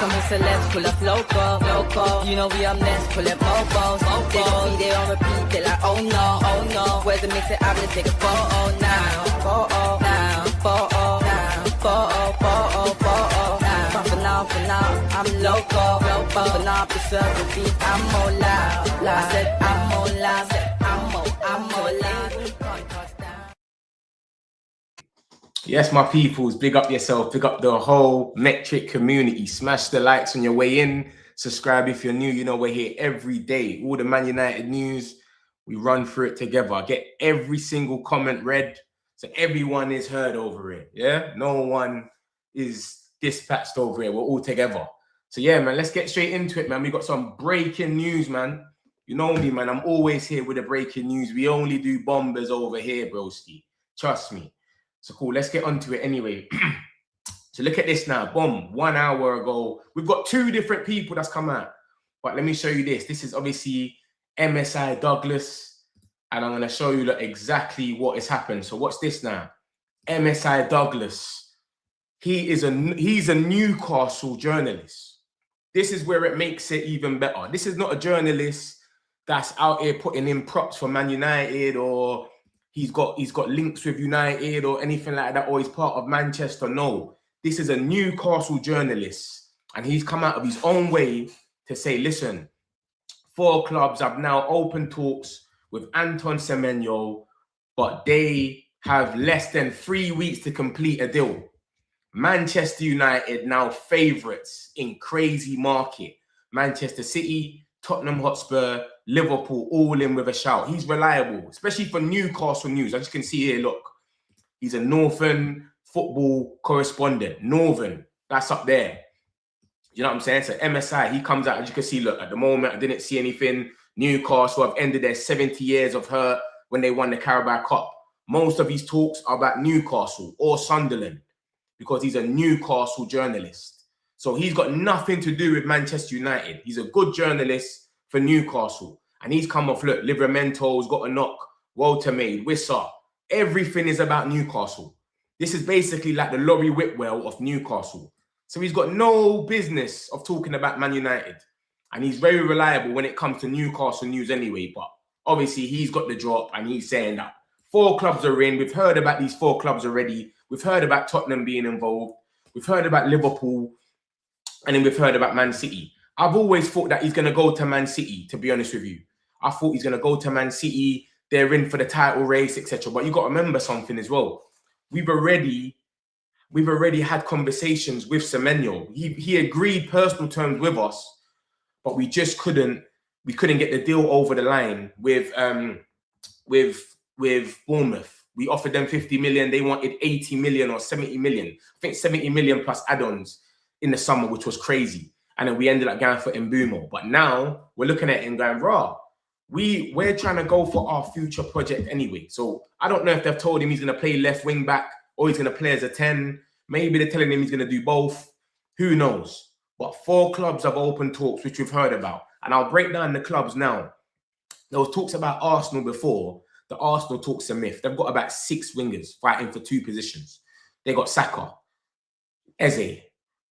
Some celebs pull up loco. You know we up next, pull up mobos. They don't see, they on repeat, they like, oh no. Where's the mix it up, let's take a photo now. Photo now. But for now, I'm loco. But for now, preserve the beat, I'm more loud. I said I'm more loud. I'm more loud. Yes, my peoples, big up yourself, big up the whole Metric community. Smash the likes on your way in. Subscribe if you're new. You know we're here every day. All the Man United news, we run through it together. Get every single comment read, so everyone is heard over it. Yeah, no one is dispatched over it. We're all together. So yeah, man, let's get straight into it, man. We got some breaking news, man. You know me, man. I'm always here with the breaking news. We only do bombers over here, broski. Trust me. So cool, let's get onto it anyway. So look at this now. Boom, 1 hour ago. We've got two different people that's come out. But let me show you this. This is obviously MSI Douglas. And I'm going to show you exactly what has happened. So what's this now? MSI Douglas. He's a Newcastle journalist. This is where it makes it even better. This is not a journalist that's out here putting in props for Man United, or he's got links with United or anything like that, or he's part of Manchester. No, this is a Newcastle journalist, and he's come out of his own way to say, listen, 4 clubs have now opened talks with Anton Semenyo, but they have less than 3 weeks to complete a deal. Manchester United now favourites in crazy market. Manchester City, Tottenham Hotspur, Liverpool, all in with a shout. He's reliable, especially for Newcastle news. As you can see here, look. He's a Northern football correspondent. Northern, that's up there. You know what I'm saying? So MSI, he comes out, as you can see, look, at the moment, I didn't see anything. Newcastle have ended their 70 years of hurt when they won the Carabao Cup. Most of his talks are about Newcastle or Sunderland, because he's a Newcastle journalist. So he's got nothing to do with Manchester United. He's a good journalist for Newcastle. And he's come off, look, Livramento's got a knock, Walter Maid, Wissa. Everything is about Newcastle. This is basically like the Laurie Whitwell of Newcastle. So he's got no business of talking about Man United. And he's very reliable when it comes to Newcastle news anyway. But obviously he's got the drop and he's saying that 4 clubs are in. We've heard about these 4 clubs already. We've heard about Tottenham being involved. We've heard about Liverpool. And then we've heard about Man City. I've always thought that he's going to go to Man City, to be honest with you. I thought he's going to go to Man City. They're in for the title race, etc. But you got to remember something as well. We've already had conversations with Semenyo. He agreed personal terms with us, but we just couldn't get the deal over the line with Bournemouth. We offered them 50 million. They wanted 80 million or 70 million. I think 70 million plus add-ons in the summer, which was crazy. And then we ended up going for Mbumo. But now we're looking at it and going, rah, we're trying to go for our future project anyway. So I don't know if they've told him he's going to play left wing back or he's going to play as a 10. Maybe they're telling him he's going to do both. Who knows? But 4 clubs have open talks, which we've heard about. And I'll break down the clubs now. There was talks about Arsenal before. The Arsenal talks are myth. They've got about 6 wingers fighting for 2 positions. They got Saka, Eze,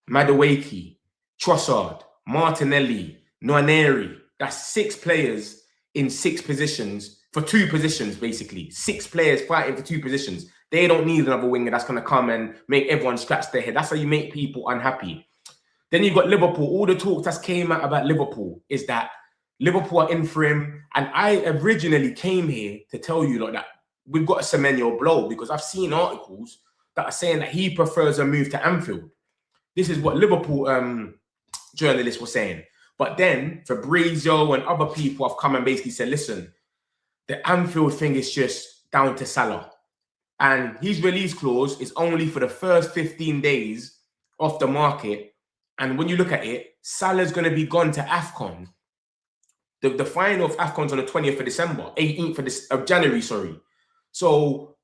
Madueke, Trossard, Martinelli, Nwaneri. That's 6 players in 6 positions for 2 positions, basically. 6 players fighting for 2 positions. They don't need another winger that's going to come and make everyone scratch their head. That's how you make people unhappy. Then you've got Liverpool. All the talk that came out about Liverpool is that Liverpool are in for him. And I originally came here to tell you like that we've got a Semenyo blow, because I've seen articles that are saying that he prefers a move to Anfield. This is what Liverpool journalists were saying. But then Fabrizio and other people have come and basically said, listen, the Anfield thing is just down to Salah. And his release clause is only for the first 15 days off the market. And when you look at it, Salah's going to be gone to AFCON. The final of AFCON's on the 20th of December, 18th of January, sorry. So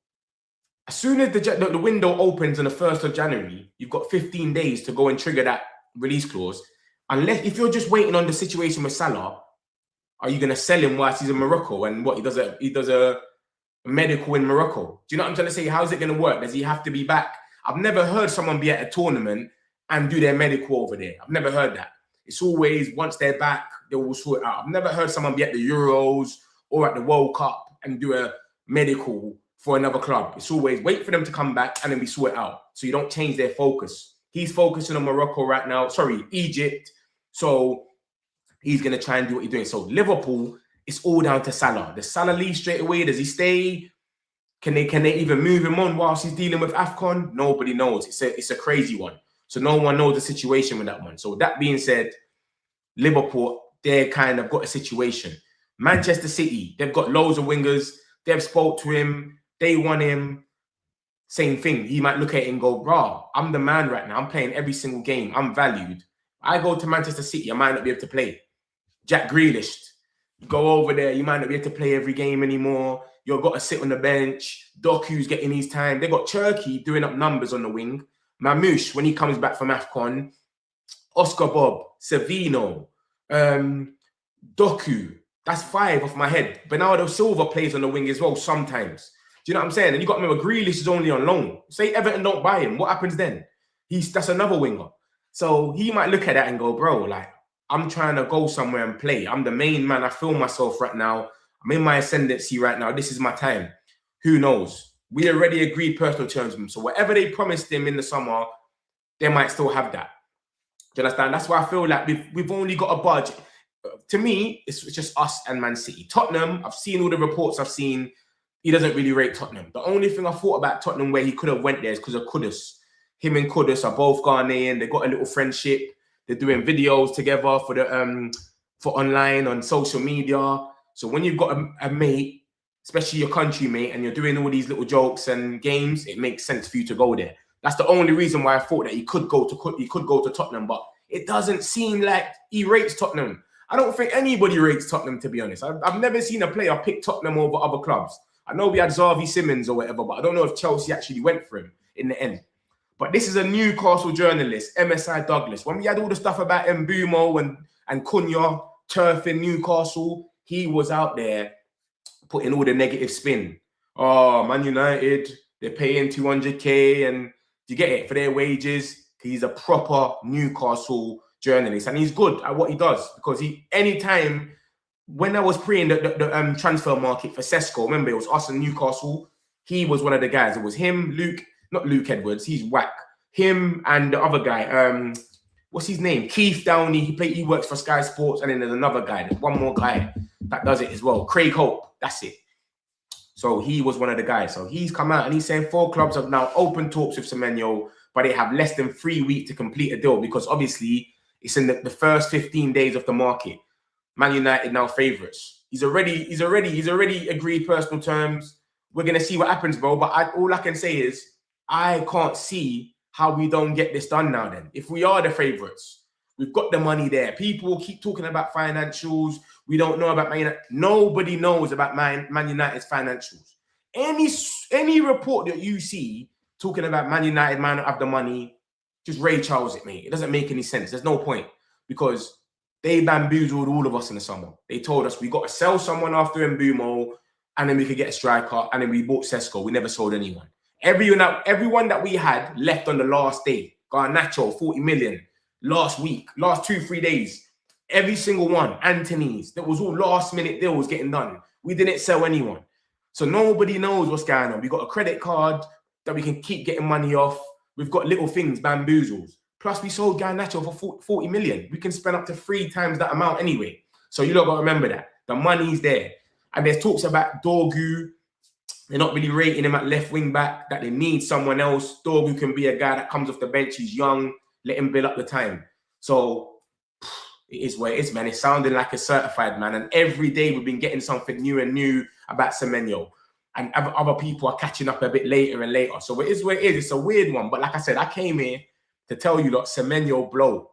as soon as the window opens on the 1st of January, you've got 15 days to go and trigger that release clause. Unless, if you're just waiting on the situation with Salah, are you going to sell him whilst he's in Morocco? And what, he does a medical in Morocco? Do you know what I'm trying to say? How's it going to work? Does he have to be back? I've never heard someone be at a tournament and do their medical over there. I've never heard that. It's always once they're back, they will sort it out. I've never heard someone be at the Euros or at the World Cup and do a medical for another club. It's always wait for them to come back and then we sort it out. So you don't change their focus. He's focusing on Morocco right now. Sorry, Egypt. So he's going to try and do what he's doing. So Liverpool, it's all down to Salah. Does Salah leave straight away? Does he stay? Can they even move him on whilst he's dealing with AFCON? Nobody knows. It's a crazy one. So no one knows the situation with that one. So that being said, Liverpool, they kind of got a situation. Manchester City, they've got loads of wingers. They've spoke to him. They want him. Same thing. He might look at it and go, "Rah, I'm the man right now. I'm playing every single game. I'm valued. I go to Manchester City, I might not be able to play." Jack Grealish, you go over there, you might not be able to play every game anymore. You've got to sit on the bench. Doku's getting his time. They got Turkey doing up numbers on the wing. Mamouche, when he comes back from AFCON. Oscar Bob, Savino, Doku. That's 5 off my head. Bernardo Silva plays on the wing as well sometimes. Do you know what I'm saying? And you got to remember, Grealish is only on loan. Say Everton don't buy him. What happens then? That's another winger. So he might look at that and go, "Bro, like, I'm trying to go somewhere and play. I'm the main man. I feel myself right now. I'm in my ascendancy right now. This is my time." Who knows? We already agreed personal terms with him. So whatever they promised him in the summer, they might still have that. Do you understand? That's why I feel like we've only got a budget. To me, it's just us and Man City. Tottenham, I've seen all the reports I've seen. He doesn't really rate Tottenham. The only thing I thought about Tottenham where he could have went there is because of Kudus. Him and Kudus are both Ghanaian. They got a little friendship. They're doing videos together for online on social media. So when you've got a mate, especially your country mate, and you're doing all these little jokes and games, it makes sense for you to go there. That's the only reason why I thought that he could go to Tottenham, but it doesn't seem like he rates Tottenham. I don't think anybody rates Tottenham, to be honest. I've never seen a player pick Tottenham over other clubs. I know we had Xavi Simons or whatever, but I don't know if Chelsea actually went for him in the end. But this is a Newcastle journalist, MSI Douglas. When we had all the stuff about Mbumo and Cunha turfing Newcastle, he was out there putting all the negative spin. Oh, Man United, they're paying 200k and you get it for their wages. He's a proper Newcastle journalist and he's good at what he does because anytime when I was preying the transfer market for Sesko, remember it was us and Newcastle. He was one of the guys. It was him, not Luke Edwards. He's whack. Him and the other guy. What's his name? Keith Downey. He works for Sky Sports, and then there's another guy. There's one more guy that does it as well. Craig Hope. That's it. So he was one of the guys. So he's come out and he's saying 4 clubs have now open talks with Semenyo, but they have less than 3 weeks to complete a deal because obviously it's in the first 15 days of the market. Man United now favourites. He's already agreed personal terms. We're gonna see what happens, bro. But all I can say is I can't see how we don't get this done now. Then, if we are the favourites, we've got the money there. People keep talking about financials. We don't know about Man United. Nobody knows about Man United's financials. Any report that you see talking about Man United might not have the money, just Ray Charles it, mate. It doesn't make any sense. There's no point because they bamboozled all of us in the summer. They told us we got to sell someone after Mbumo and then we could get a striker and then we bought Sesko. We never sold anyone. Everyone that we had left on the last day. Garnacho, 40 million. Last week, last 2-3 days. Every single one. Anthony's. That was all last minute deals getting done. We didn't sell anyone. So nobody knows what's going on. We got a credit card that we can keep getting money off. We've got little things, bamboozles. Plus, we sold Garnacho for 40 million. We can spend up to 3 times that amount anyway. So you lot got to remember that. The money's there. And there's talks about Dorgu. They're not really rating him at left wing back, that they need someone else. Dorgu can be a guy that comes off the bench. He's young. Let him build up the time. So it is what it is, man. It's sounding like a certified man. And every day we've been getting something new and new about Semenyo. And other people are catching up a bit later and later. So it is what it is. It's a weird one. But like I said, I came here to tell you, look, Semenyo blow.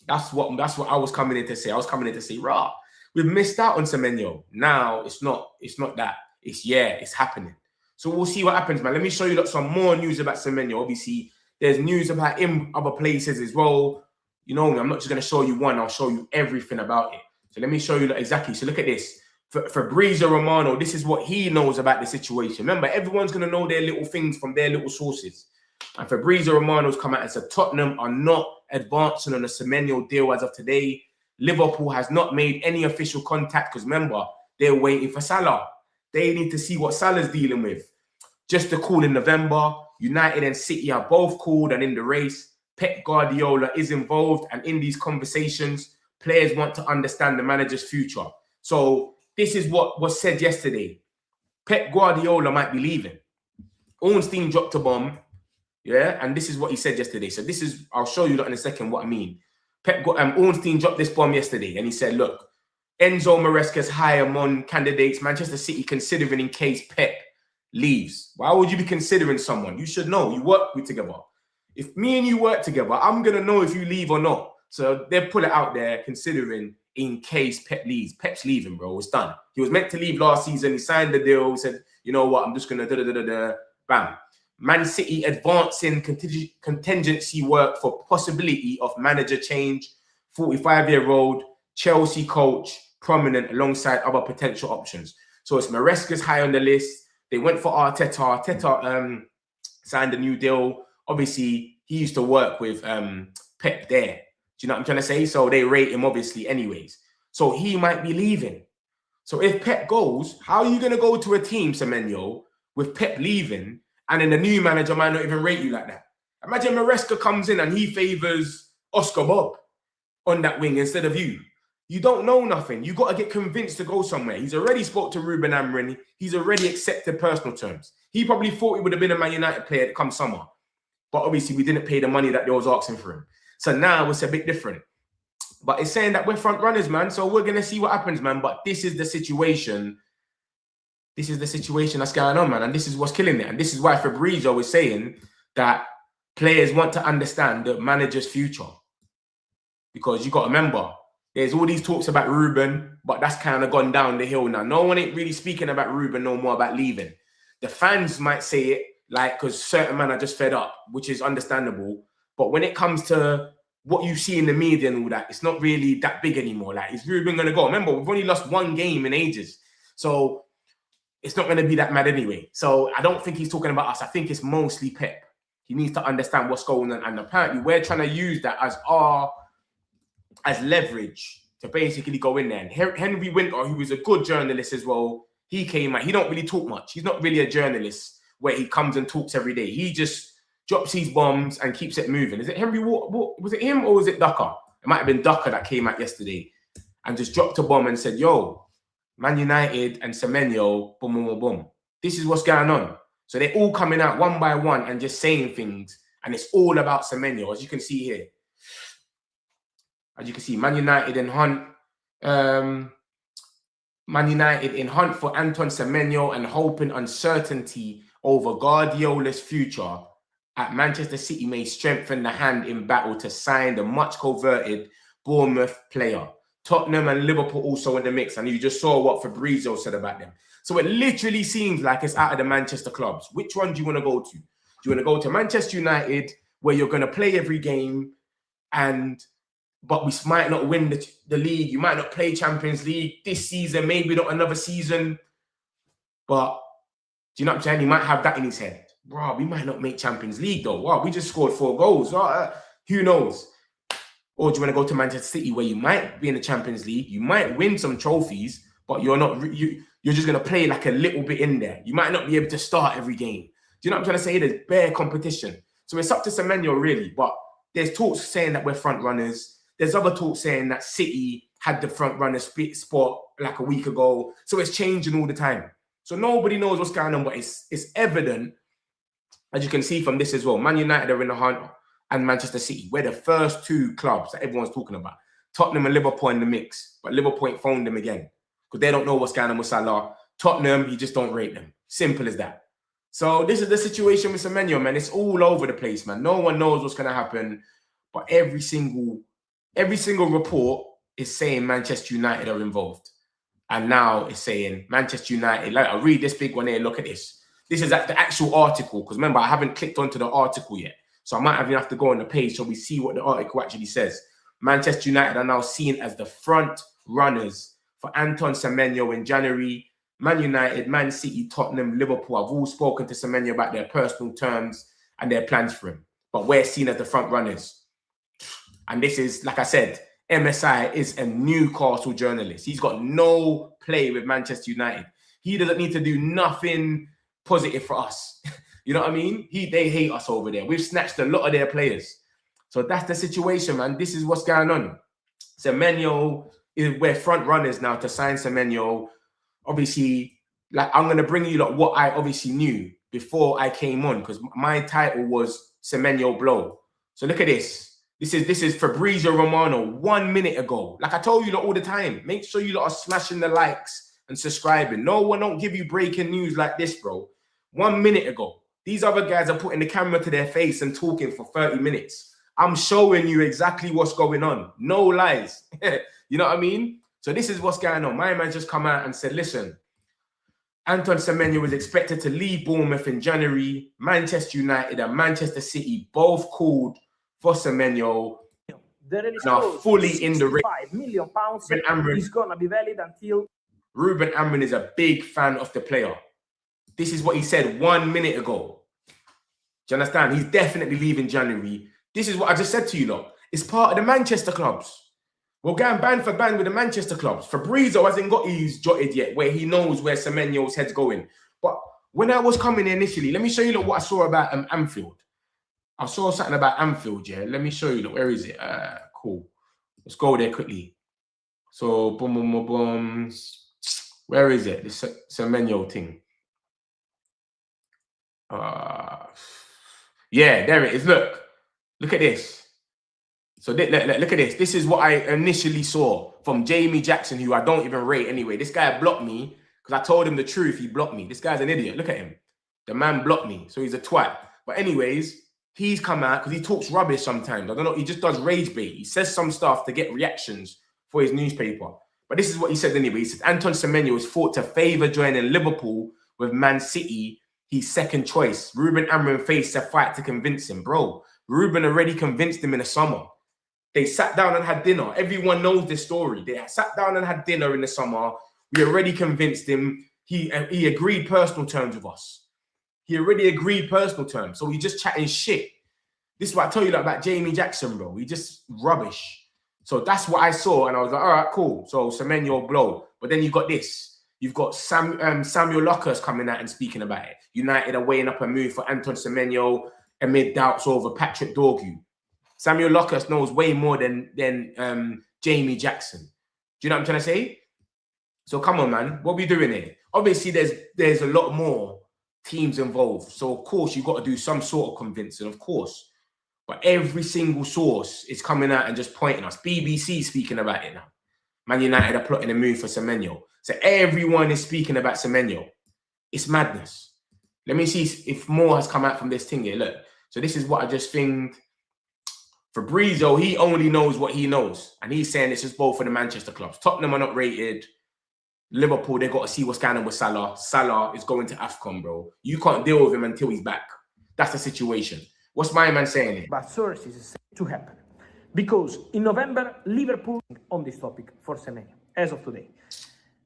That's what I was coming in to say. I was coming in to say, rah, we've missed out on Semenyo. Now it's not that. It's happening. So we'll see what happens, man. Let me show you some more news about Semenyo. Obviously, there's news about him other places as well. You know me, I'm not just going to show you one. I'll show you everything about it. So let me show you exactly. So look at this. Fabrizio Romano, this is what he knows about the situation. Remember, everyone's going to know their little things from their little sources. And Fabrizio Romano's come out and said Tottenham are not advancing on a Semenyo deal as of today. Liverpool has not made any official contact because remember, they're waiting for Salah. They need to see what Salah's dealing with. Just a call in November. United and City are both called and in the race. Pep Guardiola is involved, and in these conversations, players want to understand the manager's future. So this is what was said yesterday. Pep Guardiola might be leaving. Ornstein dropped a bomb, yeah, and this is what he said yesterday. So this is, I'll show you that in a second what I mean. Ornstein dropped this bomb yesterday, and he said, look, Enzo Maresca's high among candidates Manchester City considering in case Pep leaves. Why would you be considering someone? You should know. You work with together. If me and you work together, I'm going to know if you leave or not. So they put it out there considering in case Pep leaves. Pep's leaving, bro. It's done. He was meant to leave last season. He signed the deal. He said, you know what? I'm just going to bam. Man City advancing contingency work for possibility of manager change. 45-year-old Chelsea coach, prominent alongside other potential options. So it's Maresca's high on the list. They went for Arteta. Arteta signed a new deal. Obviously, he used to work with Pep there. Do you know what I'm trying to say? So they rate him, obviously, anyways. So he might be leaving. So if Pep goes, how are you going to go to a team, Semenyo, with Pep leaving, and then the new manager might not even rate you like that? Imagine Maresca comes in and he favours Oscar Bob on that wing instead of you. You don't know nothing. You got to get convinced to go somewhere. He's already spoke to Ruben Amorim. He's already accepted personal terms. He probably thought he would have been a Man United player come summer. But obviously, we didn't pay the money that they was asking for him. So now it's a bit different. But it's saying that we're front runners, man. So we're going to see what happens, man. But this is the situation. This is the situation that's going on, man. And this is what's killing it. And this is why Fabrizio is saying that players want to understand the manager's future. Because you got to remember, there's all these talks about Ruben, but that's kind of gone down the hill now. No one ain't really speaking about Ruben no more about leaving. The fans might say it, like, because certain men are just fed up, which is understandable. But when it comes to what you see in the media and all that, it's not really that big anymore. Like, is Ruben going to go? Remember, we've only lost one game in ages. So it's not going to be that mad anyway. So I don't think he's talking about us. I think it's mostly Pep. He needs to understand what's going on. And apparently we're trying to use that as leverage to basically go in there. And Henry Winter, who is a good journalist as well, he came out. He don't really talk much. He's not really a journalist where he comes and talks every day. He just drops his bombs and keeps it moving. Is it Henry? Was it him or was it Ducker? It might have been Ducker that came out yesterday and just dropped a bomb and said, yo, Man United and Semenyo, boom, boom, boom, boom. This is what's going on. So they're all coming out one by one and just saying things. And it's all about Semenyo, as you can see here. As you can see, Man United in hunt. Man United in hunt for Anton Semenyo and hoping uncertainty over Guardiola's future at Manchester City may strengthen the hand in battle to sign the much-coveted Bournemouth player. Tottenham and Liverpool also in the mix. And you just saw what Fabrizio said about them. So it literally seems like it's out of the Manchester clubs. Which one do you want to go to? Do you want to go to Manchester United, where you're going to play every game, but we might not win the league. You might not play Champions League this season, maybe not another season. But do you know what I'm saying? He might have that in his head. Bro, we might not make Champions League though. Wow, we just scored 4 goals. Who knows? Or do you want to go to Manchester City, where you might be in the Champions League, you might win some trophies, but you're not. You're just going to play like a little bit in there. You might not be able to start every game. Do you know what I'm trying to say? There's bare competition. So it's up to Semenyo really. But there's talks saying that we're front runners. There's other talks saying that City had the front runner spot like a week ago. So it's changing all the time. So nobody knows what's going on, but it's evident, as you can see from this as well. Man United are in the hunt and Manchester City. We're the first 2 clubs that everyone's talking about. Tottenham and Liverpool in the mix, but Liverpool ain't phoned them again because they don't know what's going on with Salah. Tottenham, you just don't rate them. Simple as that. So this is the situation with Semenyo, man. It's all over the place, man. No one knows what's going to happen, but every single report is saying Manchester United are involved. And now it's saying Manchester United. Like, I'll read this big one here. Look at this. This is at the actual article. Because remember, I haven't clicked onto the article yet. So I might even have to go on the page so we see what the article actually says. Manchester United are now seen as the front runners for Anton Semenyo in January. Man United, Man City, Tottenham, Liverpool have all spoken to Semenyo about their personal terms and their plans for him. But we're seen as the front runners. And this is, like I said, MSI is a Newcastle journalist. He's got no play with Manchester United. He doesn't need to do nothing positive for us. You know what I mean? They hate us over there. We've snatched a lot of their players. So that's the situation, man. This is what's going on. Semenyo, we're front runners now to sign Semenyo. Obviously, like, I'm going to bring you like what I obviously knew before I came on, because my title was Semenyo Blow. So look at this. This is Fabrizio Romano 1 minute ago. Like I told you lot all the time, make sure you lot are smashing the likes and subscribing. No one don't give you breaking news like this, bro. 1 minute ago. These other guys are putting the camera to their face and talking for 30 minutes. I'm showing you exactly what's going on. No lies. You know what I mean? So this is what's going on. My man just come out and said, listen, Anton Semenyo was expected to leave Bournemouth in January. Manchester United and Manchester City both called for Semenyo. Now fully in the race. £5 million is going to be valid until... Ruben Amorim is a big fan of the player. This is what he said 1 minute ago. Do you understand? He's definitely leaving January. This is what I just said to you lot. It's part of the Manchester clubs. We're going band for band with the Manchester clubs. Fabrizio hasn't got his jotted yet, where he knows where Semenyo's head's going. But when I was coming initially, let me show you lot what I saw about Anfield. I saw something about Anfield, yeah. Let me show you. Look, where is it? Cool. Let's go there quickly. So, boom, boom, boom, boom. Where is it? This Semenyo thing. Yeah, there it is. Look at this. So look at this. This is what I initially saw from Jamie Jackson, who I don't even rate anyway. This guy blocked me because I told him the truth. He blocked me. This guy's an idiot. Look at him. The man blocked me, so he's a twat. But anyways, he's come out because he talks rubbish sometimes. I don't know. He just does rage bait. He says some stuff to get reactions for his newspaper. But this is what he said anyway. He said Anton Semenyo is thought to favour joining Liverpool with Man City. He's second choice. Ruben Amorim faced a fight to convince him. Bro, Ruben already convinced him in the summer. They sat down and had dinner. Everyone knows this story. They sat down and had dinner in the summer. We already convinced him. He agreed personal terms with us. He already agreed personal terms. So he's just chatting shit. This is what I tell you about Jamie Jackson, bro. He just rubbish. So that's what I saw. And I was like, all right, cool. So Semenyo blow. But then you got this. You've got Samuel Luckhurst coming out and speaking about it. United are weighing up a move for Anton Semenyo amid doubts over Patrick Dorgu. Samuel Luckhurst knows way more than Jamie Jackson. Do you know what I'm trying to say? So come on, man. What are we doing here? Obviously, there's a lot more teams involved. So, of course, you've got to do some sort of convincing, of course. But every single source is coming out and just pointing us. BBC speaking about it now. Man United are plotting a move for Semenyo. So everyone is speaking about Semenyo. It's madness. Let me see if more has come out from this thing here. Look. So this is what I just think. Fabrizio, he only knows what he knows. And he's saying this is both for the Manchester clubs. Tottenham are not rated. Liverpool, they've got to see what's going on with Salah. Salah is going to AFCON, bro. You can't deal with him until he's back. That's the situation. What's my man saying here? But sources is to happen. Because in November, Liverpool on this topic for Semenyo, as of today.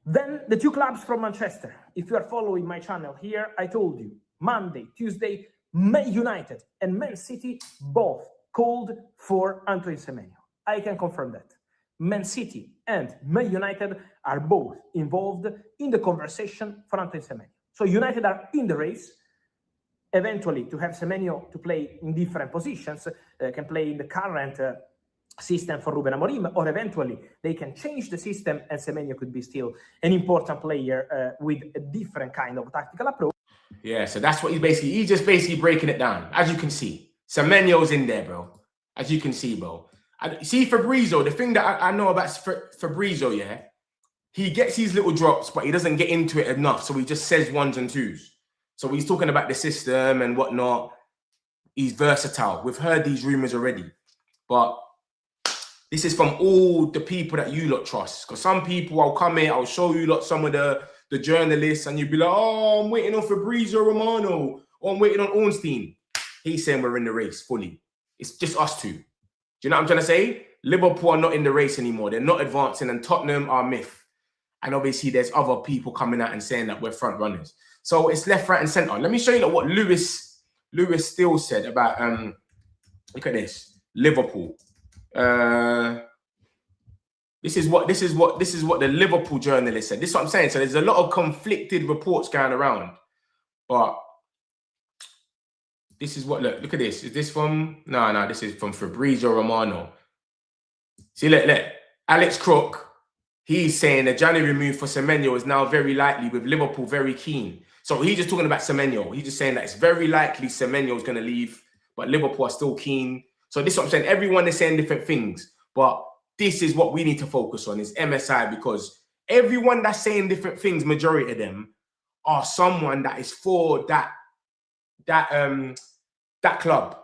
Then the two clubs from Manchester. If you are following my channel here, I told you, Monday, Tuesday, Man United and Man City both called for Antoine Semenyo. I can confirm that. Man City and Man United are both involved in the conversation for Antoine Semenyo. So United are in the race, eventually to have Semenyo to play in different positions, can play in the current system for Ruben Amorim, or eventually they can change the system and Semenyo could be still an important player with a different kind of tactical approach. Yeah, so that's what he's just basically breaking it down. As you can see, Semenyo's in there, bro. As you can see, bro. See Fabrizio, the thing that I know about Fabrizio, yeah, he gets these little drops, but he doesn't get into it enough. So he just says ones and twos. So he's talking about the system and whatnot. He's versatile. We've heard these rumors already. But this is from all the people that you lot trust. Because some people, I'll come here, I'll show you lot some of the journalists, and you'll be like, oh, I'm waiting on Fabrizio Romano, or I'm waiting on Ornstein. He's saying we're in the race fully. It's just us two. Do you know what I'm trying to say? Liverpool are not in the race anymore. They're not advancing, and Tottenham are myth. And obviously, there's other people coming out and saying that we're front runners. So it's left, right, and centre. Let me show you what Lewis Lewis still said about look at this, Liverpool. This is what the Liverpool journalist said. This is what I'm saying. So there's a lot of conflicted reports going around, but this is what look at this. Is this from no, this is from Fabrizio Romano. See, look, Alex Crook, he's saying the January move for Semenyo is now very likely, with Liverpool very keen. So he's just talking about Semenyo. He's just saying that it's very likely Semenyo is going to leave, but Liverpool are still keen. So this is what I'm saying. Everyone is saying different things, but this is what we need to focus on, is MSI, because everyone that's saying different things, majority of them, are someone that is for that club.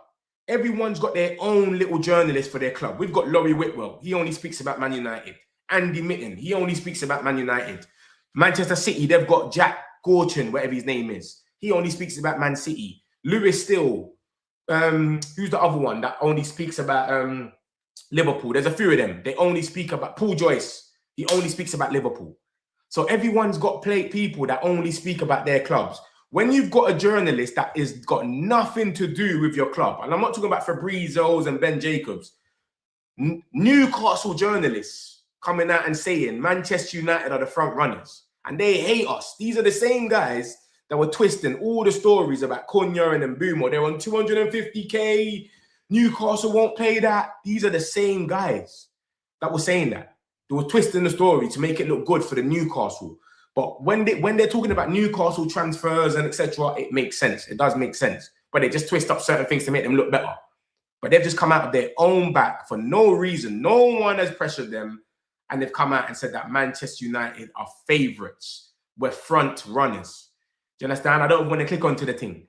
Everyone's got their own little journalist for their club. We've got Laurie Whitwell. He only speaks about Man United. Andy Mitten. He only speaks about Man United. Manchester City, they've got Jack Gorton, whatever his name is. He only speaks about Man City. Lewis Still. Who's the other one that only speaks about Liverpool? There's a few of them. They only speak about Paul Joyce. He only speaks about Liverpool. So everyone's got people that only speak about their clubs. When you've got a journalist that is got nothing to do with your club, and I'm not talking about Fabrizio's and Ben Jacobs, Newcastle journalists coming out and saying Manchester United are the front runners and they hate us. These are the same guys that were twisting all the stories about Cunha and Mbeumo. They're on 250k. Newcastle won't pay that. These are the same guys that were saying that. They were twisting the story to make it look good for the Newcastle. But when they're talking about Newcastle transfers and etc., it makes sense. It does make sense. But they just twist up certain things to make them look better. But they've just come out of their own back for no reason. No one has pressured them. And they've come out and said that Manchester United are favourites. We're front runners. Do you understand? I don't want to click onto the thing.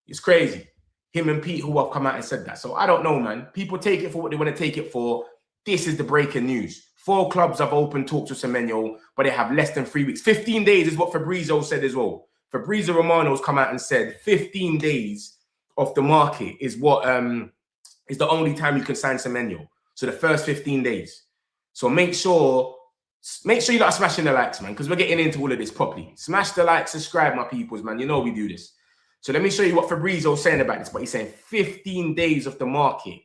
It's crazy. Him and Pete who have come out and said that. So I don't know, man. People take it for what they want to take it for. This is the breaking news. 4 clubs have opened talks with Semenyo, but they have less than 3 weeks. 15 days is what Fabrizio said as well. Fabrizio Romano's come out and said 15 days off the market is what is the only time you can sign Semenyo. So the first 15 days. So make sure you lot are smashing the likes, man, because we're getting into all of this properly. Smash the like, subscribe, my peoples, man. You know we do this. So let me show you what Fabrizio's saying about this. But he's saying 15 days off the market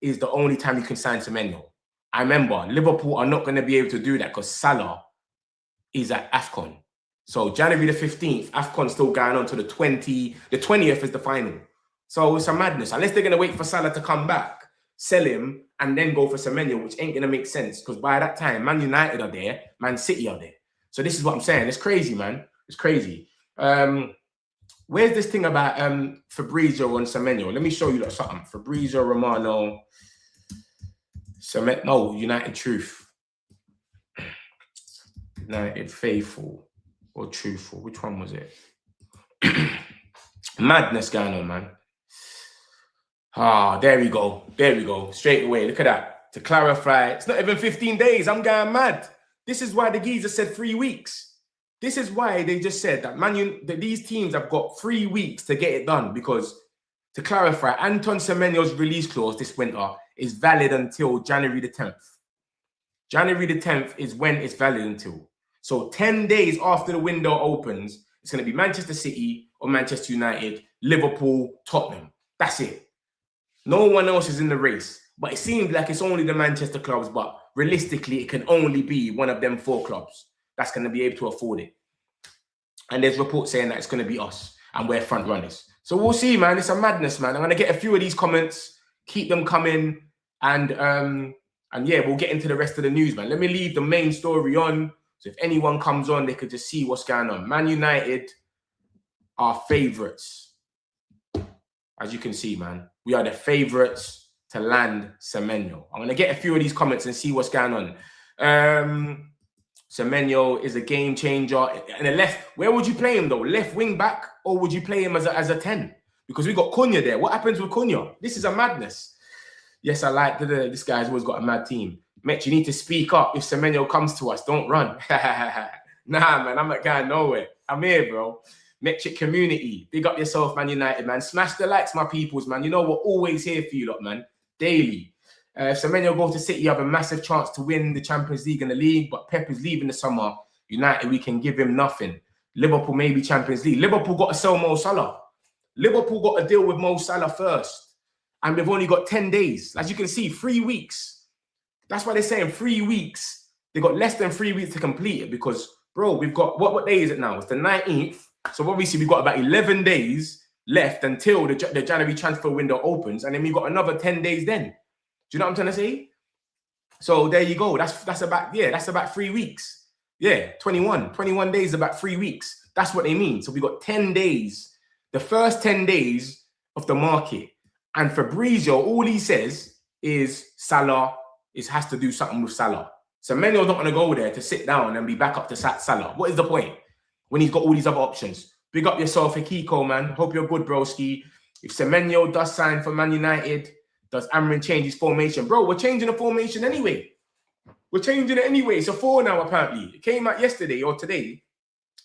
is the only time you can sign Semenyo. I remember Liverpool are not going to be able to do that because Salah is at AFCON. So January the 15th, AFCON's still going on to the 20th. The 20th is the final. So it's a madness. Unless they're going to wait for Salah to come back, sell him, and then go for Semenyo, which ain't going to make sense because by that time, Man United are there, Man City are there. So this is what I'm saying. It's crazy, man. It's crazy. Where's this thing about Fabrizio and Semenyo? Let me show you something. Fabrizio Romano. No, United Truth. United Faithful or Truthful. Which one was it? Madness going on, man. Ah, there we go. There we go. Straight away. Look at that. To clarify, it's not even 15 days. I'm going mad. This is why the geezer said 3 weeks. This is why they just said that these teams have got 3 weeks to get it done because, to clarify, Anton Semenyo's release clause this winter is valid until January the 10th. January the 10th is when it's valid until. So 10 days after the window opens, it's going to be Manchester City or Manchester United, Liverpool, Tottenham. That's it. No one else is in the race. But it seems like it's only the Manchester clubs, but realistically, it can only be one of them 4 clubs that's going to be able to afford it. And there's reports saying that it's going to be us and we're front runners. So we'll see, man. It's a madness, man. I'm going to get a few of these comments, keep them coming, and yeah, we'll get into the rest of the news, man. Let me leave the main story on. So if anyone comes on, they could just see what's going on. Man United are favourites. As you can see, man, we are the favourites to land Semenyo. I'm going to get a few of these comments and see what's going on. Semenyo is a game changer. And the left, where would you play him, though? Left wing back, or would you play him as a 10? Because we got Cunha there. What happens with Cunha? This is a madness. Yes, I like this guy's always got a mad team. Met, you need to speak up if Semenyo comes to us. Don't run. Nah, man, I'm not going nowhere. I'm here, bro. Metric community. Big up yourself, Man United, man. Smash the likes, my peoples, man. You know we're always here for you lot, man. Daily. If Semenyo goes to City, you have a massive chance to win the Champions League and the league, but Pep is leaving the summer. United, we can give him nothing. Liverpool, maybe Champions League. Liverpool got to sell Mo Salah. Liverpool got to deal with Mo Salah first. And we've only got 10 days. As you can see, 3 weeks. That's why they're saying 3 weeks. They got less than 3 weeks to complete it because, bro, we've got, what day is it now? It's the 19th. So obviously we've got about 11 days left until the January transfer window opens. And then we've got another 10 days then. Do you know what I'm trying to say? So there you go. That's about 3 weeks. Yeah, 21 days, about 3 weeks. That's what they mean. So we got 10 days, the first 10 days of the market. And Fabrizio, all he says is Salah has to do something with Salah. Semenyo's not going to go there to sit down and be back up to Salah. What is the point when he's got all these other options? Big up yourself, Akiko, man. Hope you're good, broski. If Semenyo does sign for Man United, does Amrin change his formation? Bro, we're changing the formation anyway. We're changing it anyway. It's a 4 now, apparently. It came out yesterday or today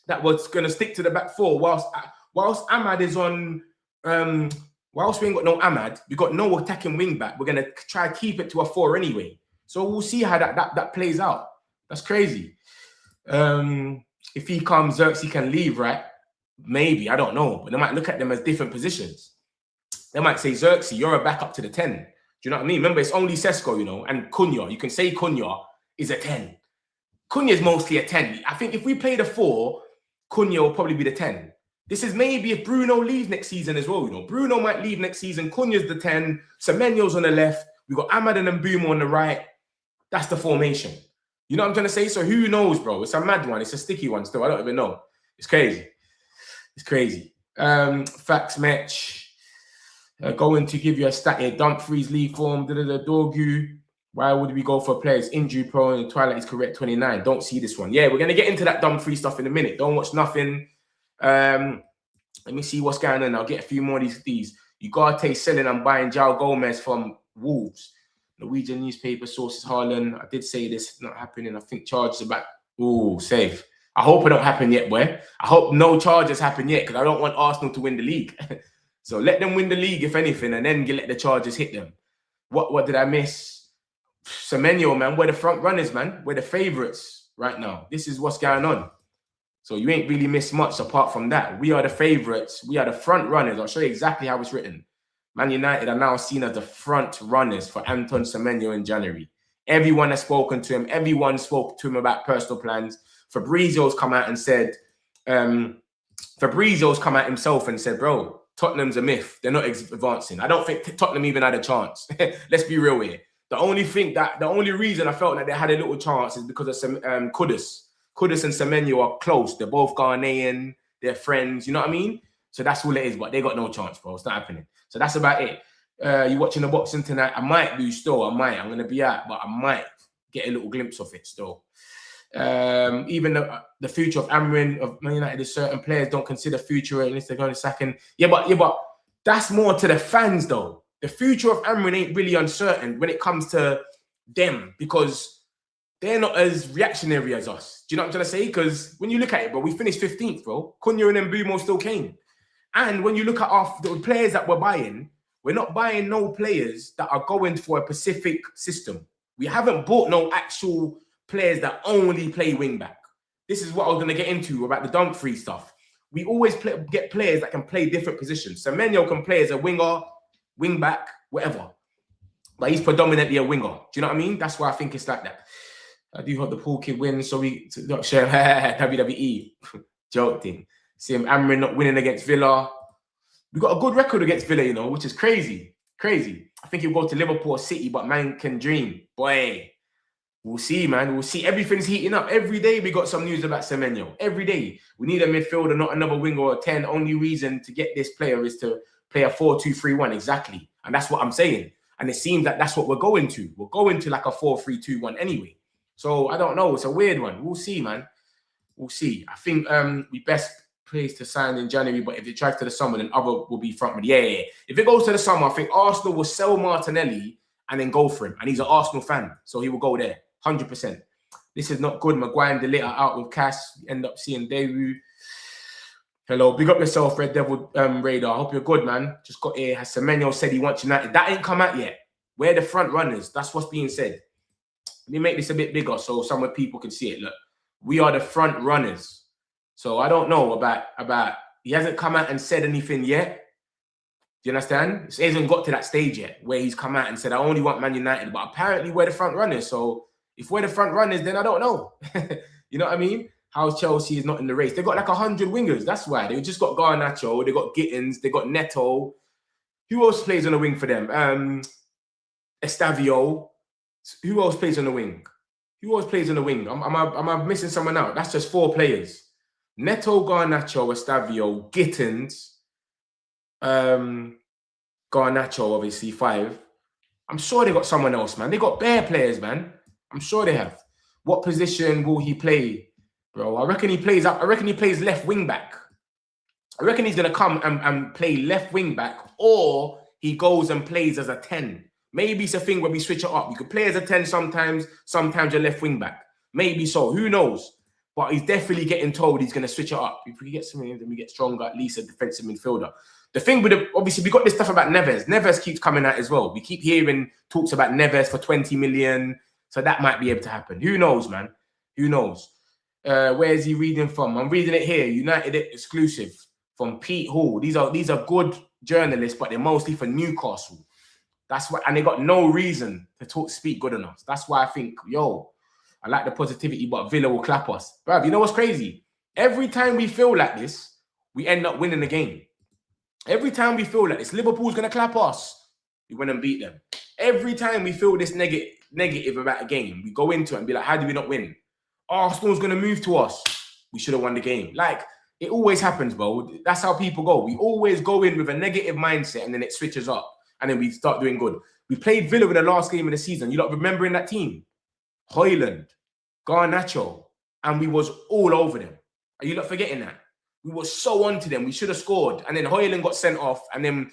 that was going to stick to the back 4 whilst Ahmad is on... whilst we ain't got no Ahmad, we got no attacking wing back. We're going to try to keep it to a 4 anyway. So we'll see how that plays out. That's crazy. If he comes, Xerxes can leave, right? Maybe, I don't know. But they might look at them as different positions. They might say, Xerxes, you're a backup to the 10. Do you know what I mean? Remember, it's only Sesko, you know, and Cunha. You can say Cunha is a 10. Cunha is mostly a 10. I think if we play the 4, Cunha will probably be the 10. This is maybe if Bruno leaves next season as well, you know. Bruno might leave next season. Cunha's the 10. Semenyo's on the left. We've got Ahmad and Mbeumo on the right. That's the formation. You know what I'm trying to say? So who knows, bro? It's a mad one. It's a sticky one still. I don't even know. It's crazy. It's crazy. Facts match. Going to give you a stat here. Dumfries, Lee form. Dorgu. Why would we go for players injury prone and Twilight is correct 29? Don't see this one. Yeah, we're going to get into that Dumfries stuff in a minute. Don't watch nothing. Let me see what's going on. I'll get a few more of these. Ugarte selling and buying João Gomez from Wolves. Norwegian newspaper sources Haaland. I did say this not happening. I think charges about safe. I hope it don't happen yet, boy. I hope no charges happen yet because I don't want Arsenal to win the league. So let them win the league if anything, and then let the charges hit them. What did I miss? Semenyo, man. We're the front runners, man. We're the favourites right now. This is what's going on. So you ain't really missed much apart from that. We are the favourites. We are the front runners. I'll show you exactly how it's written. Man United are now seen as the front runners for Anton Semenyo in January. Everyone has spoken to him. Everyone spoke to him about personal plans. Fabrizio's come out and said, Fabrizio's come out himself and said, bro, Tottenham's a myth. They're not advancing. I don't think Tottenham even had a chance. Let's be real here. The only reason I felt that they had a little chance is because of some Kudus. Kudus and Semenyo are close. They're both Ghanaian. They're friends. You know what I mean? So that's all it is. But they got no chance, bro. It's not happening. So that's about it. You watching the boxing tonight? I might do still. I might. I'm going to be out. But I might get a little glimpse of it still. Even the future of Amrin, of Man United, certain players don't consider future unless they're going to second. Yeah, but that's more to the fans, though. The future of Amrin ain't really uncertain when it comes to them because they're not as reactionary as us. Do you know what I'm trying to say? Because when you look at it, bro, we finished 15th, bro. Cunha and Mbeumo still came. And when you look at the players that we're buying, we're not buying no players that are going for a specific system. We haven't bought no actual players that only play wing back. This is what I was going to get into about the Dumfries stuff. We always get players that can play different positions. Semenyo can play as a winger, wing back, whatever. But he's predominantly a winger. Do you know what I mean? That's why I think it's like that. I do hope the pool kid wins, so we don't share WWE. Joke thing. See him, Amrin not winning against Villa. We got a good record against Villa, you know, which is crazy. Crazy. I think he'll go to Liverpool or City, but man can dream. Boy, we'll see, man. We'll see. Everything's heating up. Every day we got some news about Semenyo. Every day. We need a midfielder, not another winger or a 10. Only reason to get this player is to play a 4-2-3-1. Exactly. And that's what I'm saying. And it seems that that's what we're going to. We're going to like a 4-3-2-1 anyway. So I don't know. It's a weird one. We'll see, man. We'll see. I think we best place to sign in January, but if it tries to the summer, then other will be frontman. Yeah. If it goes to the summer, I think Arsenal will sell Martinelli and then go for him. And he's an Arsenal fan, so he will go there. 100%. This is not good. Maguire and Delita out with Cass. End up seeing Daewoo. Hello, big up yourself, Red Devil Radar. I hope you're good, man. Just got here. Has Semenyo said he wants United. That ain't come out yet. We're the front runners. That's what's being said. Let me make this a bit bigger so some of people can see it. Look, we are the front runners. So I don't know about he hasn't come out and said anything yet. Do you understand? It hasn't got to that stage yet where he's come out and said, I only want Man United. But apparently we're the front runners. So if we're the front runners, then I don't know. You know what I mean? How Chelsea is not in the race. They've got like 100 wingers. That's why. They just got Garnacho. They got Gittins. They got Neto. Who else plays on the wing for them? Estavio. Who else plays on the wing? Who else plays on the wing? Am I missing someone out? That's just 4 players. Neto, Garnacho, Estavio, Gittins. Garnacho, obviously, 5. I'm sure they got someone else, man. They got bare players, man. I'm sure they have. What position will he play, bro? I reckon he plays left wing back. I reckon he's gonna come and play left wing back, or he goes and plays as a 10. Maybe it's a thing where we switch it up. You could play as a 10 sometimes you're left wing back. Maybe so. Who knows? But he's definitely getting told he's gonna switch it up. If we get something, then we get stronger, at least a defensive midfielder. The thing with obviously we got this stuff about Neves. Neves keeps coming out as well. We keep hearing talks about Neves for 20 million. So that might be able to happen. Who knows, man? Who knows? Where is he reading from? I'm reading it here. United exclusive from Pete Hall. These are good journalists, but they're mostly for Newcastle. That's why, and they got no reason to speak good enough. That's why I think, yo, I like the positivity, but Villa will clap us. Bruv, you know what's crazy? Every time we feel like this, we end up winning the game. Every time we feel like this, Liverpool's going to clap us. We went and beat them. Every time we feel this negative about a game, we go into it and be like, how do we not win? Arsenal's going to move to us. We should have won the game. Like, it always happens, bro. That's how people go. We always go in with a negative mindset and then it switches up and then we start doing good. We played Villa in the last game of the season. You lot remembering that team? Højlund, Garnacho, and we was all over them. Are you not forgetting that? We were so on to them. We should have scored. And then Højlund got sent off and then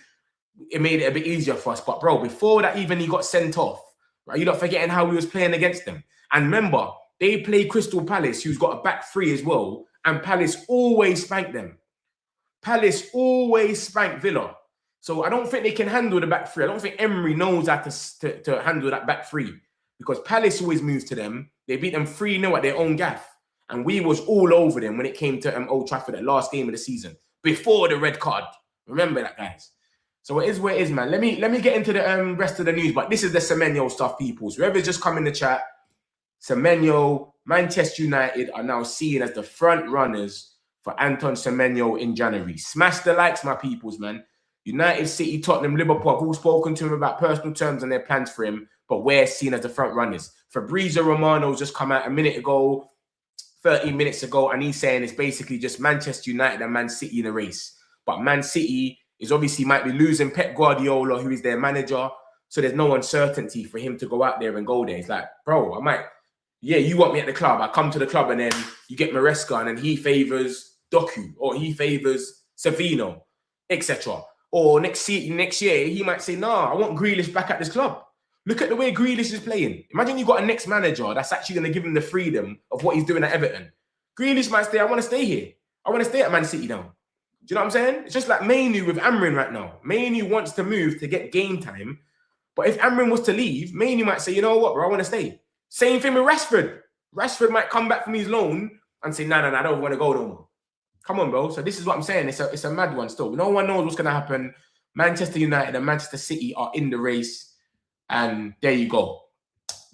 it made it a bit easier for us. But, bro, before that even he got sent off, right? You're not forgetting how we was playing against them. And remember, they play Crystal Palace, who's got a back 3 as well. And Palace always spanked them. Palace always spanked Villa. So I don't think they can handle the back 3. I don't think Emery knows how to handle that back 3. Because Palace always moves to them. They beat them 3-0 at their own gaff. And we was all over them when it came to Old Trafford, the last game of the season. Before the red card. Remember that, guys. So it is where it is, man. Let me get into the rest of the news. But this is the Semenyo stuff, people. So whoever's just come in the chat, Semenyo, Manchester United are now seen as the front runners for Anton Semenyo in January. Smash the likes, my peoples, man. United, City, Tottenham, Liverpool have all spoken to him about personal terms and their plans for him, but we're seen as the front runners. Fabrizio Romano's just come out a minute ago, 30 minutes ago, and he's saying it's basically just Manchester United and Man City in the race. But Man City is obviously might be losing Pep Guardiola, who is their manager, so there's no uncertainty for him to go out there and go there. It's like, bro, yeah, you want me at the club. I come to the club and then you get Maresca and then he favours Doku or he favours Savino, etc. Or next year, he might say, nah, I want Grealish back at this club. Look at the way Grealish is playing. Imagine you got a next manager that's actually going to give him the freedom of what he's doing at Everton. Grealish might say, I want to stay here. I want to stay at Man City now. Do you know what I'm saying? It's just like Mainu with Amrin right now. Mainu wants to move to get game time. But if Amrin was to leave, Mainu might say, you know what, bro, I want to stay. Same thing with Rashford. Rashford might come back from his loan and say, nah, I don't want to go no more. Come on, bro. So this is what I'm saying. It's a mad one still. No one knows what's going to happen. Manchester United and Manchester City are in the race. And there you go.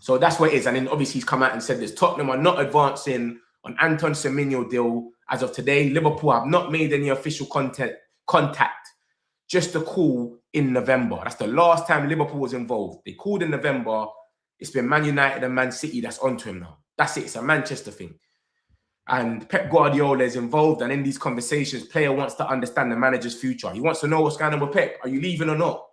So that's what it is. And then obviously he's come out and said this. Tottenham are not advancing on Anton Semenyo deal as of today. Liverpool have not made any official contact. Just a call in November. That's the last time Liverpool was involved. They called in November. It's been Man United and Man City that's onto him now. That's it. It's a Manchester thing. And Pep Guardiola is involved. And in these conversations, player wants to understand the manager's future. He wants to know what's going on with Pep. Are you leaving or not?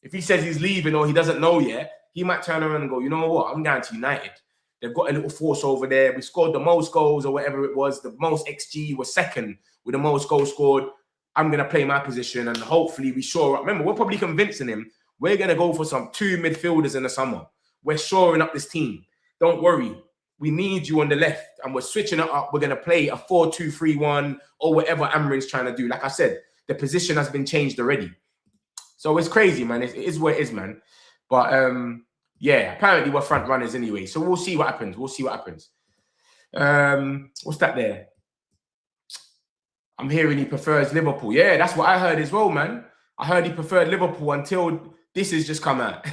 If he says he's leaving or he doesn't know yet, he might turn around and go, you know what? I'm going to United. They've got a little force over there. We scored the most goals or whatever it was. The most XG was second with the most goals scored. I'm going to play my position and hopefully we shore up. Remember, we're probably convincing him we're going to go for some 2 midfielders in the summer. We're shoring up this team. Don't worry. We need you on the left and we're switching it up. We're going to play a 4-2-3-1 or whatever Amrin's trying to do. Like I said, the position has been changed already. So it's crazy, man. It is what it is, man. But, yeah, apparently we're front runners anyway. So we'll see what happens. We'll see what happens. What's that there? I'm hearing he prefers Liverpool. Yeah, that's what I heard as well, man. I heard he preferred Liverpool until this has just come out.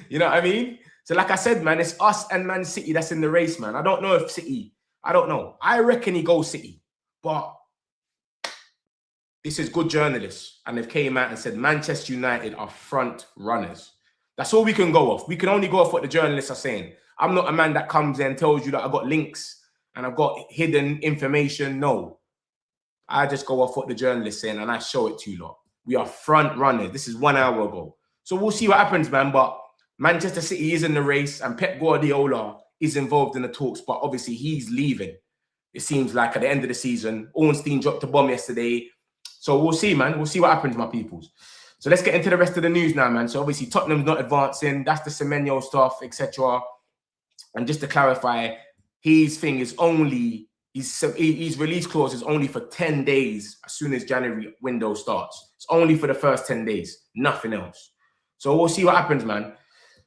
You know what I mean? So like I said, man, it's us and Man City that's in the race, man. I don't know if City, I don't know. I reckon he goes City, but this is good journalists. And they've came out and said Manchester United are front runners. That's all we can go off. We can only go off what the journalists are saying. I'm not a man that comes in and tells you that I've got links and I've got hidden information. No. I just go off what the journalists saying and I show it to you lot. We are front runners. This is 1 hour ago. So we'll see what happens, man. But Manchester City is in the race and Pep Guardiola is involved in the talks, but obviously he's leaving. It seems like at the end of the season. Ornstein dropped a bomb yesterday. So we'll see, man. We'll see what happens, my peoples. So let's get into the rest of the news now, man. So obviously Tottenham's not advancing. That's the Semenyo stuff, etc. And just to clarify, his thing is only, his release clause is only for 10 days as soon as January window starts. It's only for the first 10 days, nothing else. So we'll see what happens, man.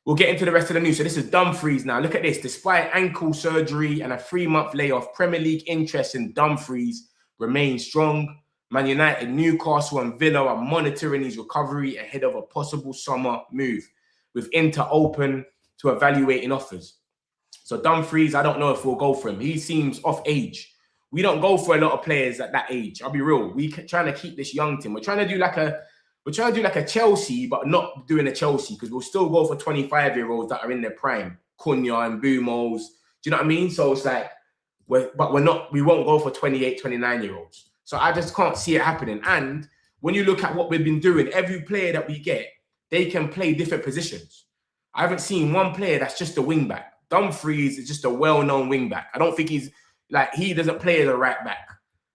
We'll get into the rest of the news. So this is Dumfries now. Look at this. Despite ankle surgery and a 3-month layoff, Premier League interest in Dumfries remains strong. Man United, Newcastle and Villa are monitoring his recovery ahead of a possible summer move, with Inter open to evaluating offers. So Dumfries, I don't know if we'll go for him. He seems off age. We don't go for a lot of players at that age. I'll be real. We're trying to keep this young team. We're trying to do like a Chelsea, but not doing a Chelsea, because we'll still go for 25-year-olds that are in their prime, Cunha and Boomos. Do you know what I mean? So it's like, we won't go for 28, 29-year-olds. So I just can't see it happening. And when you look at what we've been doing, every player that we get, they can play different positions. I haven't seen one player that's just a wing back. Dumfries is just a well-known wing back. I don't think he doesn't play as a right back.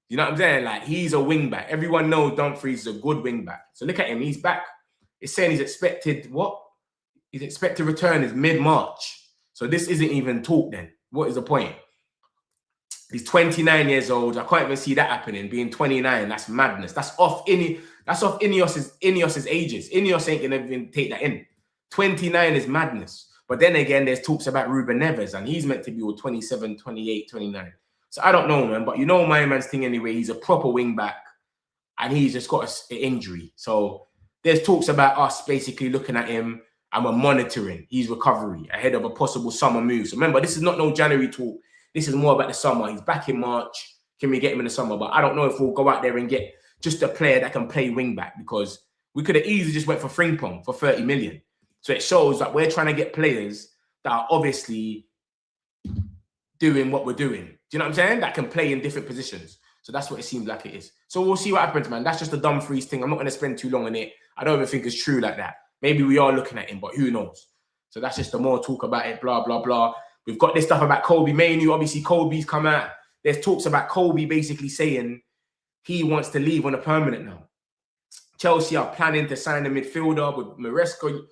You know what I'm saying? Like, he's a wing back. Everyone knows Dumfries is a good wing back. So look at him. He's back. It's saying he's expected, what? His expected return is mid-March. So this isn't even talk then. What is the point? He's 29 years old. I can't even see that happening. Being 29, that's madness. That's off Ineos's ages. Ineos ain't gonna even take that in. 29 is madness. But then again, there's talks about Ruben Neves, and he's meant to be all 27, 28, 29. So I don't know, man. But you know my man's thing anyway. He's a proper wing back, and he's just got an injury. So there's talks about us basically looking at him, and we're monitoring his recovery ahead of a possible summer move. So remember, this is not no January talk. This is more about the summer. He's back in March. Can we get him in the summer? But I don't know if we'll go out there and get just a player that can play wing back, because we could have easily just went for Frimpong for 30 million. So it shows that we're trying to get players that are obviously doing what we're doing. Do you know what I'm saying? That can play in different positions. So that's what it seems like it is. So we'll see what happens, man. That's just a Dumfries thing. I'm not going to spend too long on it. I don't even think it's true like that. Maybe we are looking at him, but who knows? So that's just the more talk about it, blah, blah, blah. We've got this stuff about Kobe Mainoo. Obviously, Kobe's come out. There's talks about Kobe basically saying he wants to leave on a permanent now. Chelsea are planning to sign a midfielder with Maresca,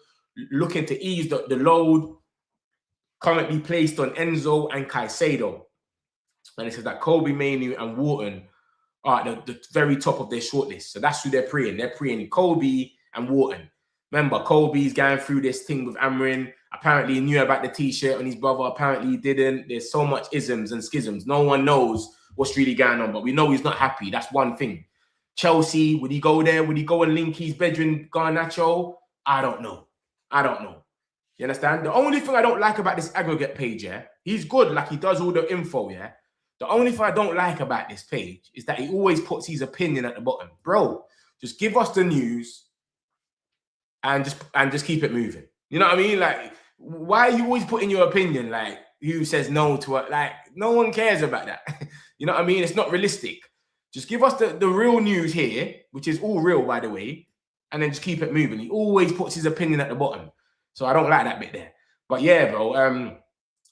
looking to ease the load currently placed on Enzo and Caicedo. And it says that Kobe Mainoo and Wharton are at the very top of their shortlist. So that's who they're preying. They're preying Kobe and Wharton. Remember, Kobe's going through this thing with Amrin. Apparently he knew about the T-shirt on his brother. Apparently he didn't. There's so much isms and schisms. No one knows what's really going on, but we know he's not happy. That's one thing. Chelsea, would he go there? Would he go and link his bedroom Garnacho? I don't know. I don't know. You understand? The only thing I don't like about this aggregate page, yeah, he's good, like he does all the info, yeah. The only thing I don't like about this page is that he always puts his opinion at the bottom. Bro, just give us the news and just keep it moving. You know what I mean? Like, why are you always putting your opinion? Like, who says no to it? Like, no one cares about that. You know what I mean? It's not realistic. Just give us the real news here, which is all real, by the way, and then just keep it moving. He always puts his opinion at the bottom. So I don't like that bit there. But yeah, bro,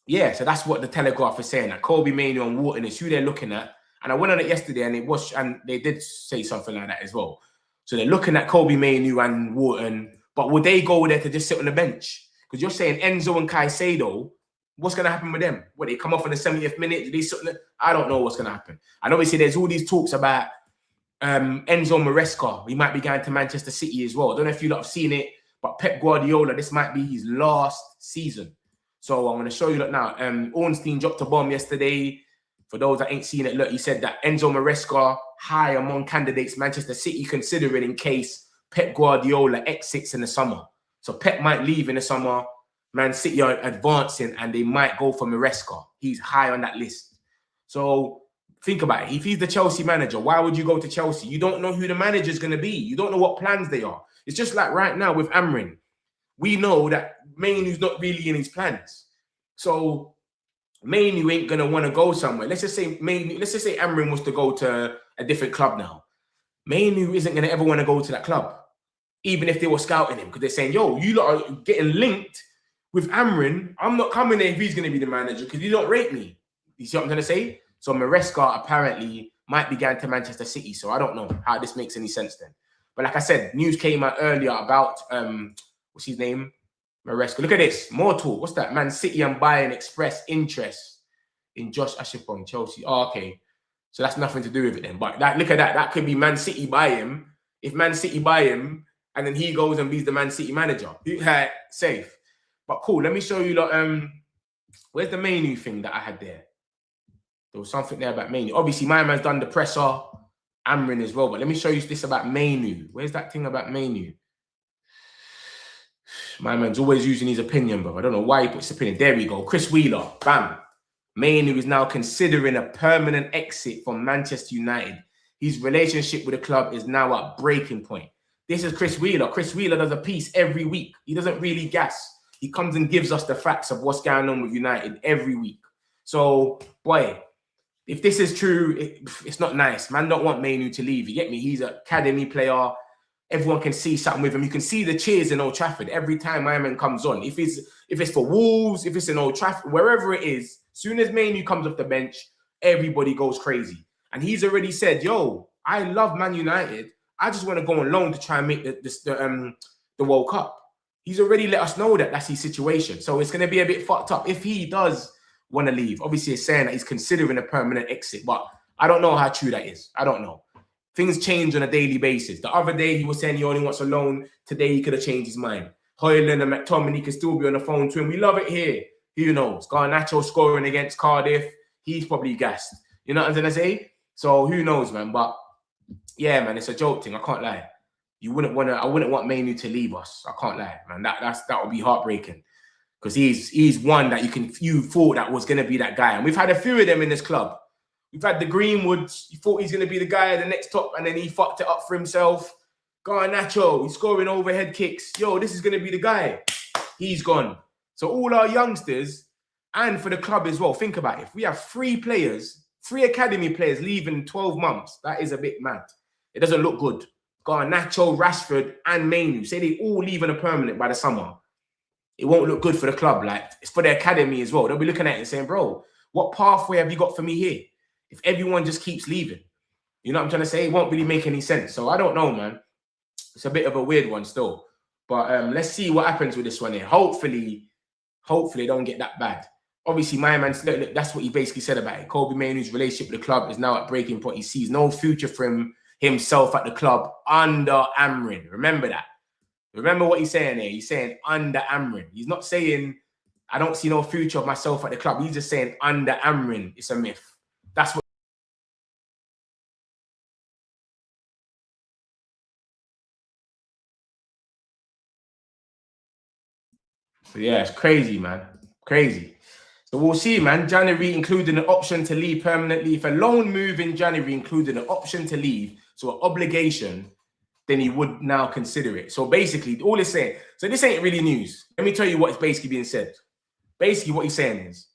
yeah, so that's what the Telegraph is saying. That Kobe Mainoo and Wharton is who they're looking at. And I went on it yesterday, and they did say something like that as well. So they're looking at Kobe Mainoo and Wharton, but would they go there to just sit on the bench? Because you're saying Enzo and Caicedo, what's going to happen with them? Will they come off in the 70th minute? Do they sit on the... I don't know what's going to happen. And obviously there's all these talks about Enzo Maresca. He might be going to Manchester City as well. I don't know if you lot have seen it, but Pep Guardiola, this might be his last season. So I'm going to show you that now. Ornstein dropped a bomb yesterday. For those that ain't seen it, look, he said that Enzo Maresca high among candidates Manchester City considering in case Pep Guardiola exits in the summer. So Pep might leave in the summer. Man City are advancing and they might go for Maresca. He's high on that list. So think about it. If he's the Chelsea manager, why would you go to Chelsea? You don't know who the manager is going to be. You don't know what plans they are. It's just like right now with Amrin. We know that Mainu's not really in his plans. So Mainu ain't going to want to go somewhere. Let's just say Amrin was to go to a different club now. Mainu isn't going to ever want to go to that club, even if they were scouting him, because they're saying, yo, you lot are getting linked with Amrin. I'm not coming there if he's going to be the manager because you don't rate me. You see what I'm trying to say? So Maresca apparently might be going to Manchester City. So I don't know how this makes any sense then. But like I said, news came out earlier about, what's his name? Maresca. Look at this. More talk. What's that? Man City and Bayern express interest in Josh Ashipong, Chelsea. Oh, okay. So that's nothing to do with it then. But that, look at that. That could be Man City buy him. If Man City buy him and then he goes and be the Man City manager. Safe. But cool. Let me show you. Where's the menu thing that I had there? There was something there about Mainu. Obviously, my man's done the presser, Amrin as well. But let me show you this about Mainu. Where's that thing about Mainu? My man's always using his opinion, bro. I don't know why he puts his opinion. There we go. Chris Wheeler. Bam. Mainu is now considering a permanent exit from Manchester United. His relationship with the club is now at breaking point. This is Chris Wheeler. Chris Wheeler does a piece every week. He doesn't really gas. He comes and gives us the facts of what's going on with United every week. So, boy, if this is true, it's not nice. Man don't want Mainu to leave. You get me? He's an academy player. Everyone can see something with him. You can see the cheers in Old Trafford every time my man comes on. If it's for Wolves, if it's in Old Trafford, wherever it is, as soon as Mainu comes off the bench, everybody goes crazy. And he's already said, yo, I love Man United. I just want to go on loan to try and make the World Cup. He's already let us know that that's his situation. So it's going to be a bit fucked up if he does want to leave. Obviously, it's saying that he's considering a permanent exit, but I don't know how true that is. I don't know. Things change on a daily basis. The other day, he was saying he only wants a loan. Today, he could have changed his mind. Hoyland and McTominay can still be on the phone to him. We love it here. Who knows? Garnacho scoring against Cardiff. He's probably gassed. You know what I'm trying to say? So who knows, man? But yeah, man, it's a joke thing. I can't lie. I wouldn't want Mainu to leave us. I can't lie, man. That would be heartbreaking. Because he's one that you thought that was going to be that guy. And we've had a few of them in this club. We've had the Greenwoods. You thought he's going to be the guy at the next top, and then he fucked it up for himself. Garnacho, he's scoring overhead kicks. Yo, this is going to be the guy. He's gone. So all our youngsters, and for the club as well, think about it. If we have 3 academy players leaving in 12 months, that is a bit mad. It doesn't look good. Garnacho, Rashford, and Mainu. Say they all leave on a permanent by the summer. It won't look good for the club. Like, it's for the academy as well. They'll be looking at it and saying, bro, what pathway have you got for me here? If everyone just keeps leaving. You know what I'm trying to say? It won't really make any sense. So I don't know, man. It's a bit of a weird one still. But let's see what happens with this one here. Hopefully it don't get that bad. Obviously, my man, look, that's what he basically said about it. Kobe Mainu's relationship with the club is now at breaking point. He sees no future for himself at the club under Amrin. Remember that. Remember what he's saying here. He's saying under Amrin. He's not saying, I don't see no future of myself at the club. He's just saying under Amrin, it's a myth. That's what. So yeah, it's crazy, man. Crazy. So we'll see, man. January including an option to leave permanently. If a loan move in January included an option to leave, so an obligation, then he would now consider it. So basically, all it's saying, so this ain't really news. Let me tell you what's basically being said. Basically, what he's saying is,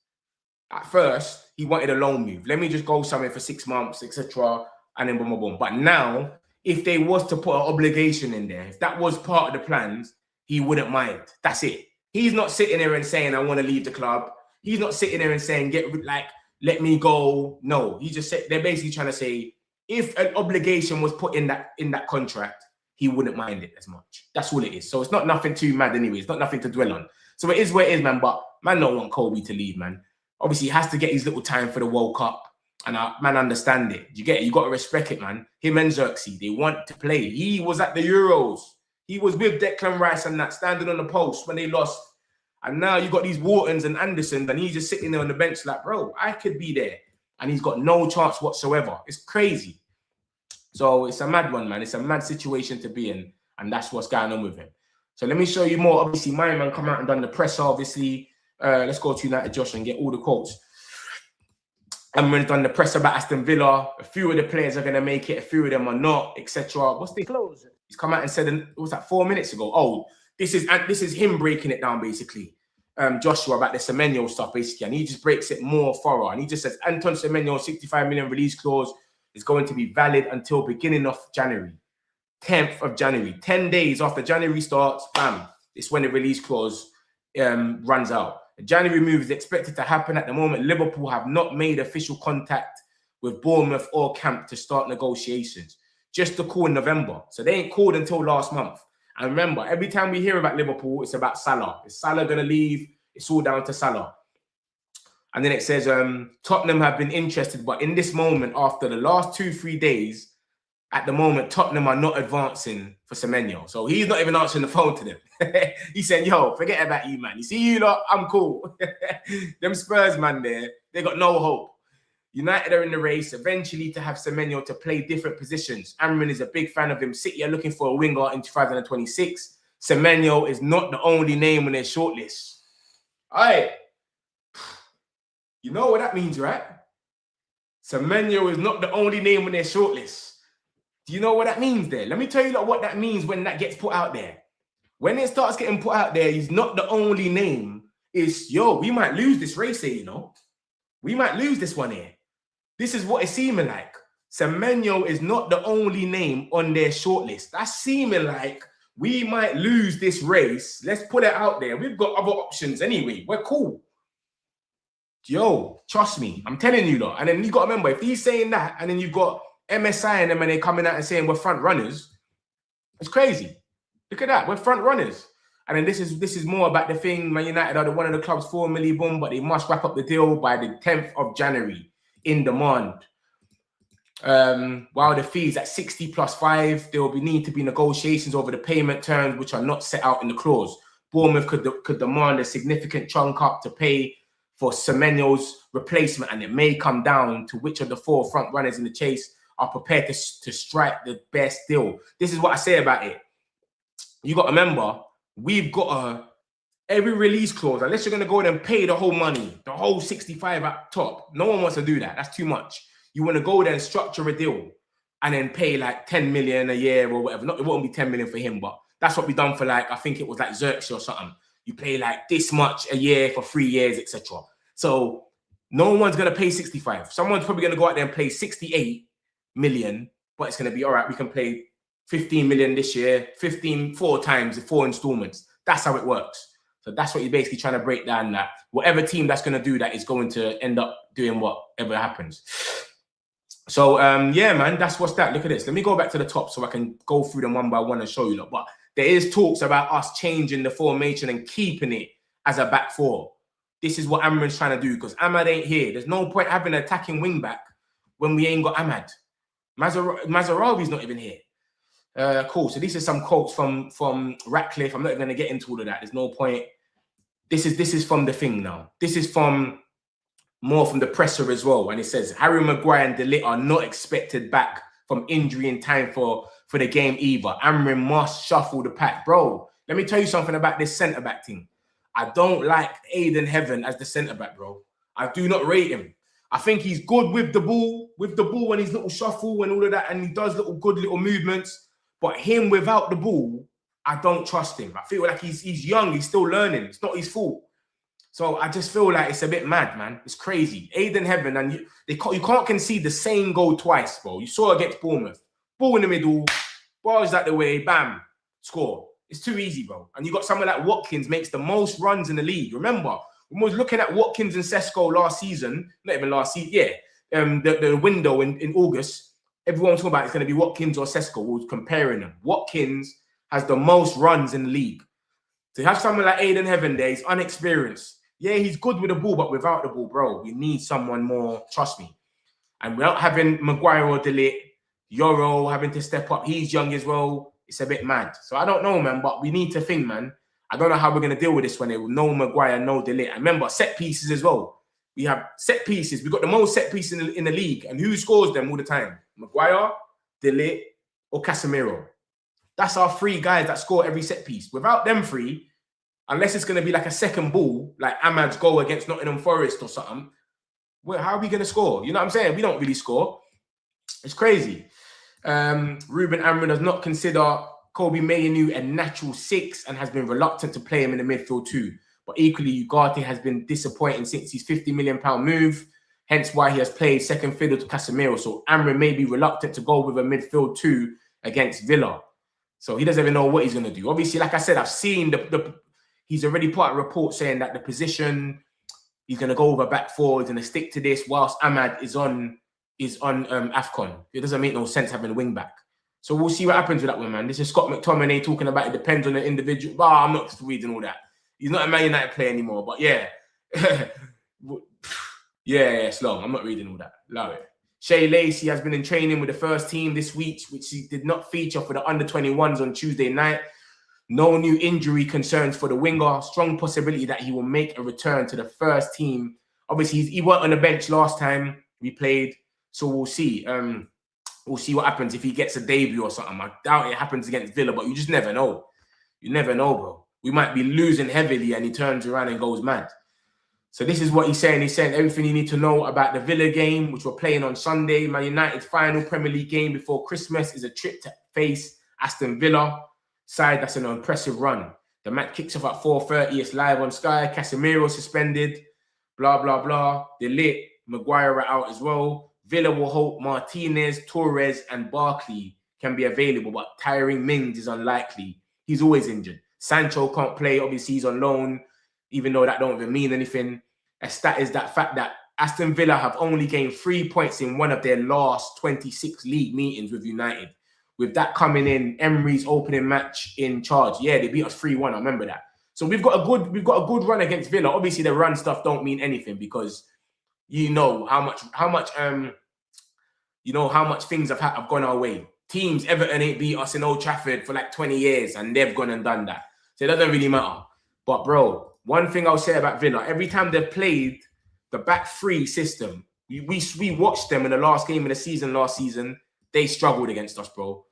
at first, he wanted a loan move. Let me just go somewhere for 6 months, etc. And then boom, boom, boom. But now, if they was to put an obligation in there, if that was part of the plans, he wouldn't mind. That's it. He's not sitting there and saying, I want to leave the club. He's not sitting there and saying, let me go. No, he just said, they're basically trying to say, if an obligation was put in that contract, he wouldn't mind it as much. That's all it is. So it's not nothing too mad anyway. It's not nothing to dwell on. So it is what it is, man. But man don't want Kobe to leave, man. Obviously, he has to get his little time for the World Cup. And man, understand it. You get it. You got to respect it, man. Him and Xerxes, they want to play. He was at the Euros. He was with Declan Rice and that, standing on the post when they lost. And now you got these Whartons and Andersons, and he's just sitting there on the bench like, bro, I could be there. and he's got no chance whatsoever. It's crazy. So it's a mad one, man. It's a mad situation to be in, and that's what's going on with him. So let me show you more. Obviously, my man come out and done the presser, obviously. Let's go to United Josh and get all the quotes. And when done the presser about Aston Villa, a few of the players are going to make it, a few of them are not, etc. What's the close? He's come out and said, what was that, 4 minutes ago? Oh, this is him breaking it down, basically. Joshua, about the Semenyo stuff, basically. And he just breaks it more thorough. And he just says, Anton Semenyo, 65 million release clause is going to be valid until beginning of January. 10th of January. 10 days after January starts, bam, it's when the release clause runs out. The January move is expected to happen. At the moment, Liverpool have not made official contact with Bournemouth or Camp to start negotiations. Just to call in November. So they ain't called until last month. And remember, every time we hear about Liverpool, it's about Salah. Is Salah going to leave? It's all down to Salah. And then it says, Tottenham have been interested, but in this moment, after the last 2-3 days, at the moment, Tottenham are not advancing for Semenyo. So he's not even answering the phone to them. He's saying, yo, forget about you, man. You see you lot, I'm cool. Them Spurs, man, they got no hope. United are in the race, eventually to have Semenyo to play different positions. Amrin is a big fan of him. City are looking for a winger in 2026. Semenyo is not the only name on their shortlist. All right. You know what that means, right? Semenyo is not the only name on their shortlist. Do you know what that means there? Let me tell you what that means when that gets put out there. When it starts getting put out there, he's not the only name. It's, yo, we might lose this race here, you know. We might lose this one here. This is what it's seeming like. Semenyo is not the only name on their shortlist. That's seeming like we might lose this race. Let's put it out there. We've got other options anyway. We're cool. Yo, trust me. I'm telling you, lot. And then you got to remember, if he's saying that, and then you've got MSI and them and they're coming out and saying we're front runners, it's crazy. Look at that. We're front runners. And then this is more about the thing. Man United are one of the clubs formally boom, but they must wrap up the deal by the 10th of January in demand. While the fees at 60 plus 5, there will need to be negotiations over the payment terms, which are not set out in the clause. Bournemouth could demand a significant chunk up to pay for Semenyo's replacement, and it may come down to which of the 4 front runners in the chase are prepared to strike the best deal. This is what I say about it. You got to remember, we've got every release clause, unless you're going to go in and pay the whole money, the whole 65 at top. No one wants to do that. That's too much. You want to go there and structure a deal and then pay like 10 million a year or whatever. Not, it won't be 10 million for him, but that's what we done for like, I think it was like Xerxes or something. You pay like this much a year for 3 years, etc. So no one's going to pay 65. Someone's probably going to go out there and pay 68 million, but it's going to be all right. We can pay 15 million this year, 4 times, 4 installments. That's how it works. So that's what you're basically trying to break down, that whatever team that's going to do that is going to end up doing whatever happens. So, yeah, man, that's what's that. Look at this. Let me go back to the top so I can go through them one by one and show you. Look, but there is talks about us changing the formation and keeping it as a back 4. This is what Amrin's trying to do, because Ahmad ain't here. There's no point having an attacking wing back when we ain't got Ahmad. Mazarawi's not even here. Cool. So these are some quotes from Ratcliffe. I'm not even going to get into all of that. There's no point. This is from the thing now. This is from more from the presser as well. And it says Harry Maguire and De Ligt are not expected back from injury in time for the game either. Amrin must shuffle the pack. Bro, let me tell you something about this centre-back thing. I don't like Aiden Heaven as the centre-back, bro. I do not rate him. I think he's good with the ball and his little shuffle and all of that, and he does good little movements. But him without the ball, I don't trust him. I feel like he's young. He's still learning. It's not his fault. So I just feel like it's a bit mad, man. It's crazy. Aiden Heaven, and you can't concede the same goal twice, bro. You saw against Bournemouth. Ball in the middle, bars out the way, bam, score. It's too easy, bro. And you got someone like Watkins makes the most runs in the league. Remember, when we was looking at Watkins and Sesko last season, not even last season, yeah, the window in August, everyone was talking about it's going to be Watkins or Sesko. We were comparing them. Watkins has the most runs in the league. To have someone like Aiden Heaven there, he's unexperienced. Yeah, he's good with the ball, but without the ball, bro, we need someone more, trust me. And without having Maguire or De Ligt, Yoro having to step up, he's young as well. It's a bit mad. So I don't know, man, but we need to think, man. I don't know how we're going to deal with this when there was no Maguire, no De Ligt. And remember, set pieces as well. We have set pieces. We've got the most set pieces in the league. And who scores them all the time? Maguire, De Ligt, or Casemiro. That's our 3 guys that score every set piece. Without them 3, unless it's going to be like a second ball, like Ahmad's goal against Nottingham Forest or something, well, how are we going to score? You know what I'm saying? We don't really score. It's crazy. Ruben Amorim does not consider Kobe Mayanu a natural 6 and has been reluctant to play him in the midfield too. But equally, Ugarte has been disappointing since his £50 million move, hence why he has played second fiddle to Casemiro. So Amorim may be reluctant to go with a midfield 2 against Villa. So he doesn't even know what he's going to do. Obviously, like I said, I've seen he's already put out a report saying that the position, he's going to go over back 4, he's going to stick to this whilst Ahmad is on AFCON. It doesn't make no sense having a wing back. So we'll see what happens with that one, man. This is Scott McTominay talking about it depends on the individual. But I'm not reading all that. He's not a Man United player anymore. But yeah. yeah, it's long. I'm not reading all that. Allow it. Shea Lacey has been in training with the first team this week, which he did not feature for the under-21s on Tuesday night. No new injury concerns for the winger. Strong possibility that he will make a return to the first team. Obviously, he weren't on the bench last time we played. So we'll see. We'll see what happens if he gets a debut or something. I doubt it happens against Villa, but you just never know. You never know, bro. We might be losing heavily and he turns around and goes mad. So this is what he's saying. He's saying everything you need to know about the Villa game, which we're playing on Sunday. Man United's final Premier League game before Christmas is a trip to face Aston Villa. Side that's an impressive run. The match kicks off at 4:30. It's live on Sky. Casemiro suspended. Blah, blah, blah. De Ligt, Maguire are out as well. Villa will hope Martinez, Torres, and Barkley can be available, but Tyring Mings is unlikely. He's always injured. Sancho can't play. Obviously, he's on loan, even though that don't even mean anything. A stat is that fact that Aston Villa have only gained 3 points in one of their last 26 league meetings with United. With that coming in, Emery's opening match in charge. Yeah, they beat us 3-1. I remember that. So we've got a good run against Villa. Obviously, the run stuff don't mean anything because you know how much things have gone our way. Teams, Everton ain't beat us in Old Trafford for like 20 years and they've gone and done that. So it doesn't really matter. But bro, one thing I'll say about Villa, every time they've played the back 3 system, we watched them in the last game of the season last season. They struggled against us, bro.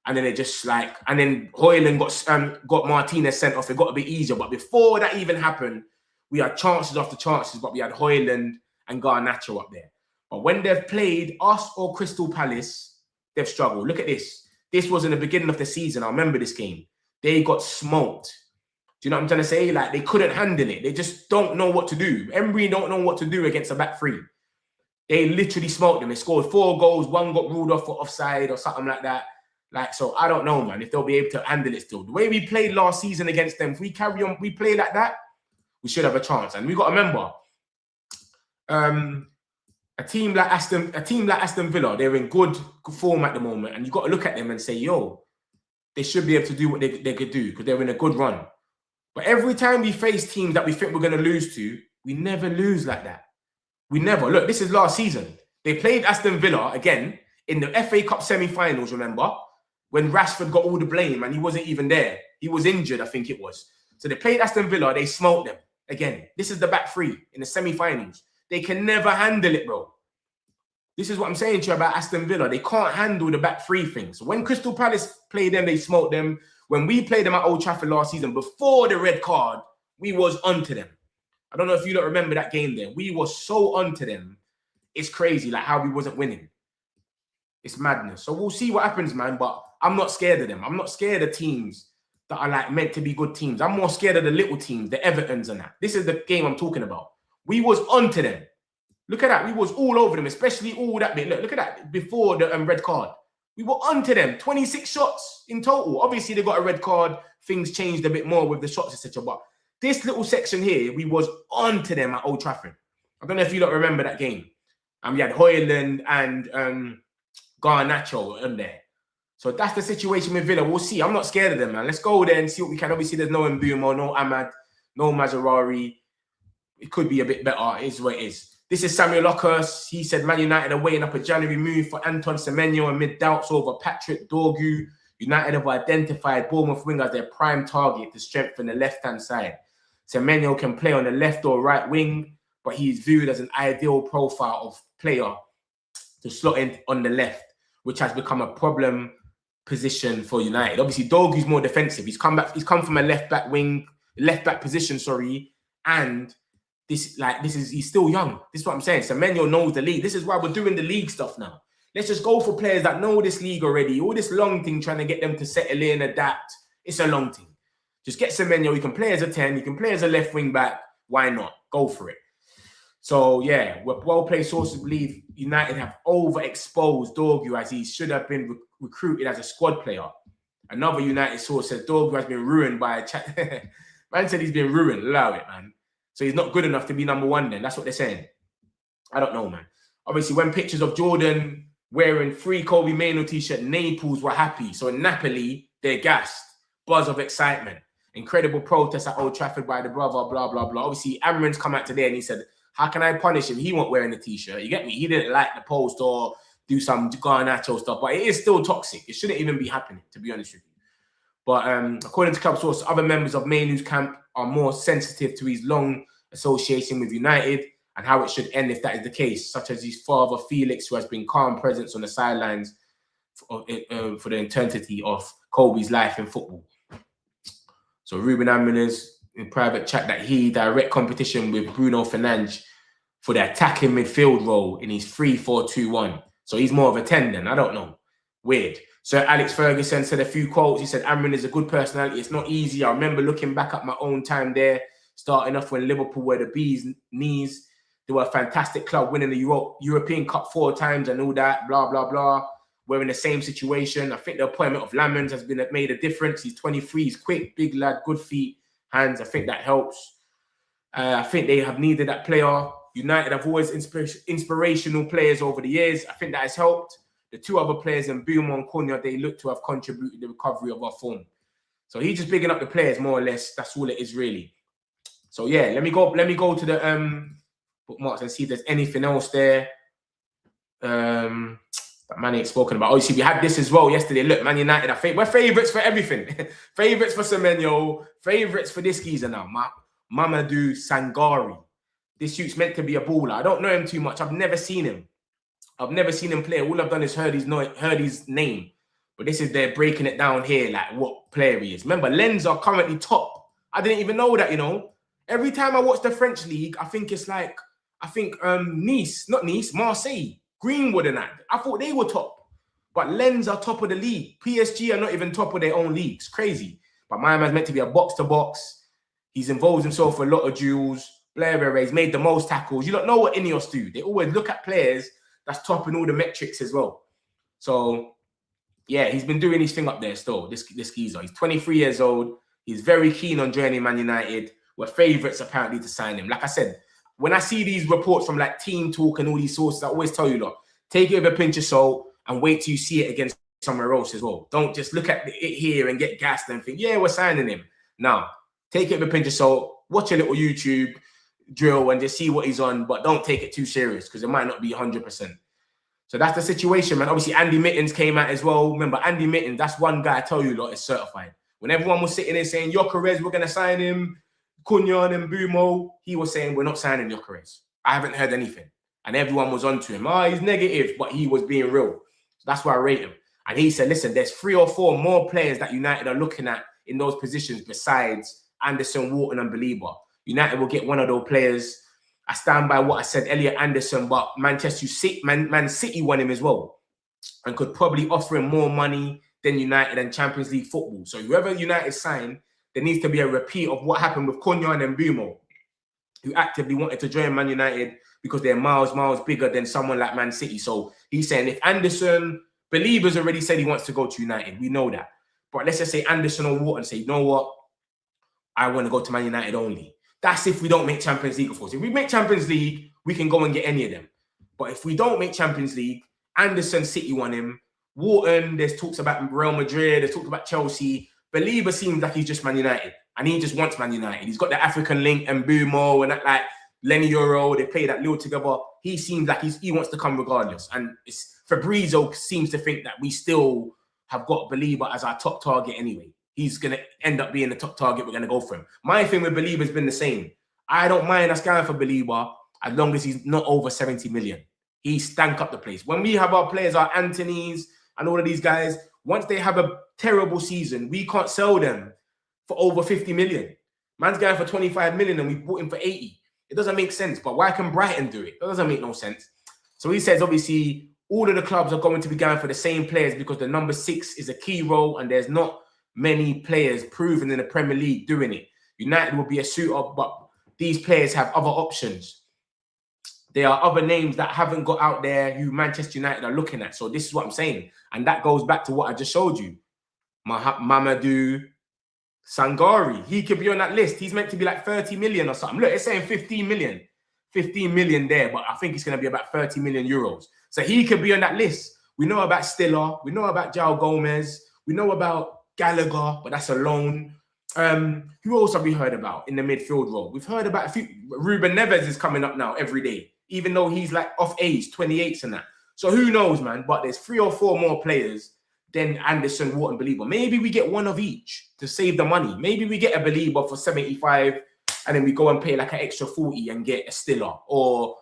And then and then Højlund got Martinez sent off. It got a bit easier. But before that even happened, we had chances after chances, but we had Højlund and Garnacho up there. But when they've played us or Crystal Palace, they've struggled. Look at this. This was in the beginning of the season. I remember this game. They got smoked. Do you know what I'm trying to say? Like, they couldn't handle it. They just don't know what to do. Emery don't know what to do against a back 3. They literally smoked them. They scored 4 goals. 1 got ruled off for offside or something like that. Like, so I don't know, man, if they'll be able to handle it still. The way we played last season against them, if we carry on, we play like that, we should have a chance. And we got to remember, a team like Aston Villa, they're in good form at the moment, and you got to look at them and say, yo, they should be able to do what they could do because they're in a good run. But every time we face teams that we think we're going to lose to, we never lose like that. We never. Look, this is last season. They played Aston Villa again in the FA Cup semi-finals, remember? When Rashford got all the blame and he wasn't even there. He was injured, I think it was. So they played Aston Villa, they smoked them. Again, this is the back 3 in the semi-finals. They can never handle it, bro. This is what I'm saying to you about Aston Villa. They can't handle the back 3 things. So when Crystal Palace played them, they smoked them. When we played them at Old Trafford last season, before the red card, we was onto them. I don't know if you don't remember that game there. We were so onto them. It's crazy, like how we wasn't winning. It's madness. So we'll see what happens, man. But I'm not scared of them. I'm not scared of teams that are like meant to be good teams. I'm more scared of the little teams, the Evertons and that. This is the game I'm talking about. We was onto them. Look at that. We was all over them, especially all that bit. Look at that. Before the red card. We were onto them. 26 shots in total. Obviously, they got a red card. Things changed a bit more with the shots, etc. But this little section here, we was onto them at Old Trafford. I don't know if you don't remember that game. We had Højlund and Garnacho in there. So that's the situation with Villa. We'll see. I'm not scared of them, man. Let's go there and see what we can. Obviously, there's no Mbumo, no Ahmad, no Mazraoui. It could be a bit better. It is what it is. This is Samuel Lockhurst. He said Man United are weighing up a January move for Anton Semenyo amid doubts over Patrick Dorgu. United have identified Bournemouth wing as their prime target to strengthen the left-hand side. Semenyo can play on the left or right wing, but he's viewed as an ideal profile of player to slot in on the left, which has become a problem position for United. Obviously, Dogu's more defensive. He's come from a left back position, sorry, and he's still young. This is what I'm saying. Semenyo knows the league. This is why we're doing the league stuff now. Let's just go for players that know this league already. All this long thing trying to get them to settle in, adapt. It's a long thing. Just get Semenyo. He can play as a 10. He can play as a left wing back. Why not? Go for it. So, yeah, well-placed sources believe United have overexposed Dogu as he should have been recruited as a squad player. Another United source says Dogu has been ruined by a chat. Man said he's been ruined. Allow it, man. So he's not good enough to be number one then. That's what they're saying. I don't know, man. Obviously, when pictures of Jordan wearing free Kobe Mainoo t-shirt, Naples were happy. So in Napoli, they're gassed. Buzz of excitement. Incredible protest at Old Trafford by the brother, blah, blah, blah. Obviously, Amrin's come out today and he said, how can I punish him? He wasn't wearing a t-shirt. You get me? He didn't like the post or do some Garnacho stuff, but it is still toxic. It shouldn't even be happening, to be honest with you. But according to club source, other members of Mainoo's camp are more sensitive to his long association with United and how it should end if that is the case, such as his father, Felix, who has been calm presence on the sidelines for the eternity of Kobe's life in football. So Ruben Amrin's in private chat that he direct competition with Bruno Fernandes for the attacking midfield role in his 3-4-2-1. So he's more of a 10 then. I don't know. Weird. Sir Alex Ferguson said a few quotes. He said, Amrin is a good personality. It's not easy. I remember looking back at my own time there, starting off when Liverpool were the bee's knees. They were a fantastic club, winning the European Cup 4 times and all that, blah, blah, blah. We're in the same situation. I think the appointment of Lamens has made a difference. He's 23. He's quick, big lad, good feet, hands. I think that helps. I think they have needed that player. United have always inspirational players over the years. I think that has helped. The two other players in Bouma and Cunha, they look to have contributed to the recovery of our form. So he's just bigging up the players more or less. That's all it is really. So yeah, let me go to the bookmarks and see if there's anything else there. That man ain't spoken about. Obviously, we had this as well yesterday. Look, Man United, I think we're favourites for everything. Favourites for Semenyo. Favourites for this geezer now. Mamadou Sangari. This youth's meant to be a baller. I don't know him too much. I've never seen him. I've never seen him play. All I've done is heard his name. But this is, they're breaking it down here, like what player he is. Remember, Lens are currently top. I didn't even know that, you know. Every time I watch the French league, I think Marseille, Greenwood and that. I thought they were top. But Lens are top of the league. PSG are not even top of their own league. It's crazy. But my man's meant to be a box-to-box. He's involved himself in a lot of duels. Blair he's made the most tackles. You don't know what Ineos do. They always look at players that's topping all the metrics as well. So, yeah, he's been doing his thing up there still, this geezer. He's 23 years old. He's very keen on joining Man United. We're favourites apparently to sign him. Like I said, when I see these reports from like Team Talk and all these sources, I always tell you, look, take it with a pinch of salt and wait till you see it against somewhere else as well. Don't just look at it here and get gassed and think, yeah, we're signing him. No, take it with a pinch of salt. Watch a little YouTube drill and just see what he's on, but don't take it too serious because it might not be 100%. So that's the situation, man. Obviously, Andy Mittens came out as well. Remember, Andy Mittens, that's one guy I tell you, lot, is certified. When everyone was sitting there saying, Gyökeres, we're going to sign him, Cunha and Bumo, he was saying, we're not signing Gyökeres. I haven't heard anything. And everyone was onto him. Oh, he's negative, but he was being real. So that's why I rate him. And he said, listen, there's 3 or 4 more players that United are looking at in those positions besides Anderson, Wharton and Belieber. United will get one of those players. I stand by what I said, Elliot Anderson, but Manchester City, Man City want him as well and could probably offer him more money than United and Champions League football. So whoever United sign, there needs to be a repeat of what happened with Cunha and Bumo, who actively wanted to join Man United because they're miles bigger than someone like Man City. So he's saying if Anderson, Belieber's already said he wants to go to United. We know that. But let's just say Anderson or Wharton say, you know what? I want to go to Man United only. That's if we don't make Champions League, of course. If we make Champions League, we can go and get any of them. But if we don't make Champions League, Anderson, City want him. Wharton, there's talks about Real Madrid, there's talks about Chelsea. Belieber seems like he's just Man United. And he just wants Man United. He's got the African link and Bumo and that, like Lenny Euro, they play that little together. He seems like he wants to come regardless. And Fabrizio seems to think that we still have got Belieber as our top target anyway. He's going to end up being the top target. We're going to go for him. My thing with Belieber has been the same. I don't mind us going for Belieber. as long as he's not over 70 million. He stank up the place. When we have our players, our Anthonys and all of these guys, once they have a terrible season, we can't sell them for over 50 million. Man's going for 25 million and we bought him for 80. It doesn't make sense. But why can Brighton do it? That doesn't make no sense. So he says, obviously, all of the clubs are going to be going for the same players because the number 6 is a key role and there's not many players proven in the Premier League doing it. United will be a suit-up, but these players have other options. There are other names that haven't got out there who Manchester United are looking at. So this is what I'm saying. And that goes back to what I just showed you. Mamadou Sangari. He could be on that list. He's meant to be like 30 million or something. Look, it's saying 15 million. 15 million there, but I think it's going to be about 30 million euros. So he could be on that list. We know about Stiller. We know about João Gomez. We know about Gallagher, but that's a loan. Who else have we heard about in the midfield role? We've heard about a few. Ruben Neves is coming up now every day, even though he's like off age, 28s and that. So who knows, man? But there's 3 or 4 more players than Anderson, Wharton, Belieber. Maybe we get one of each to save the money. Maybe we get a Belieber for 75 and then we go and pay like an extra 40 and get a Stiller or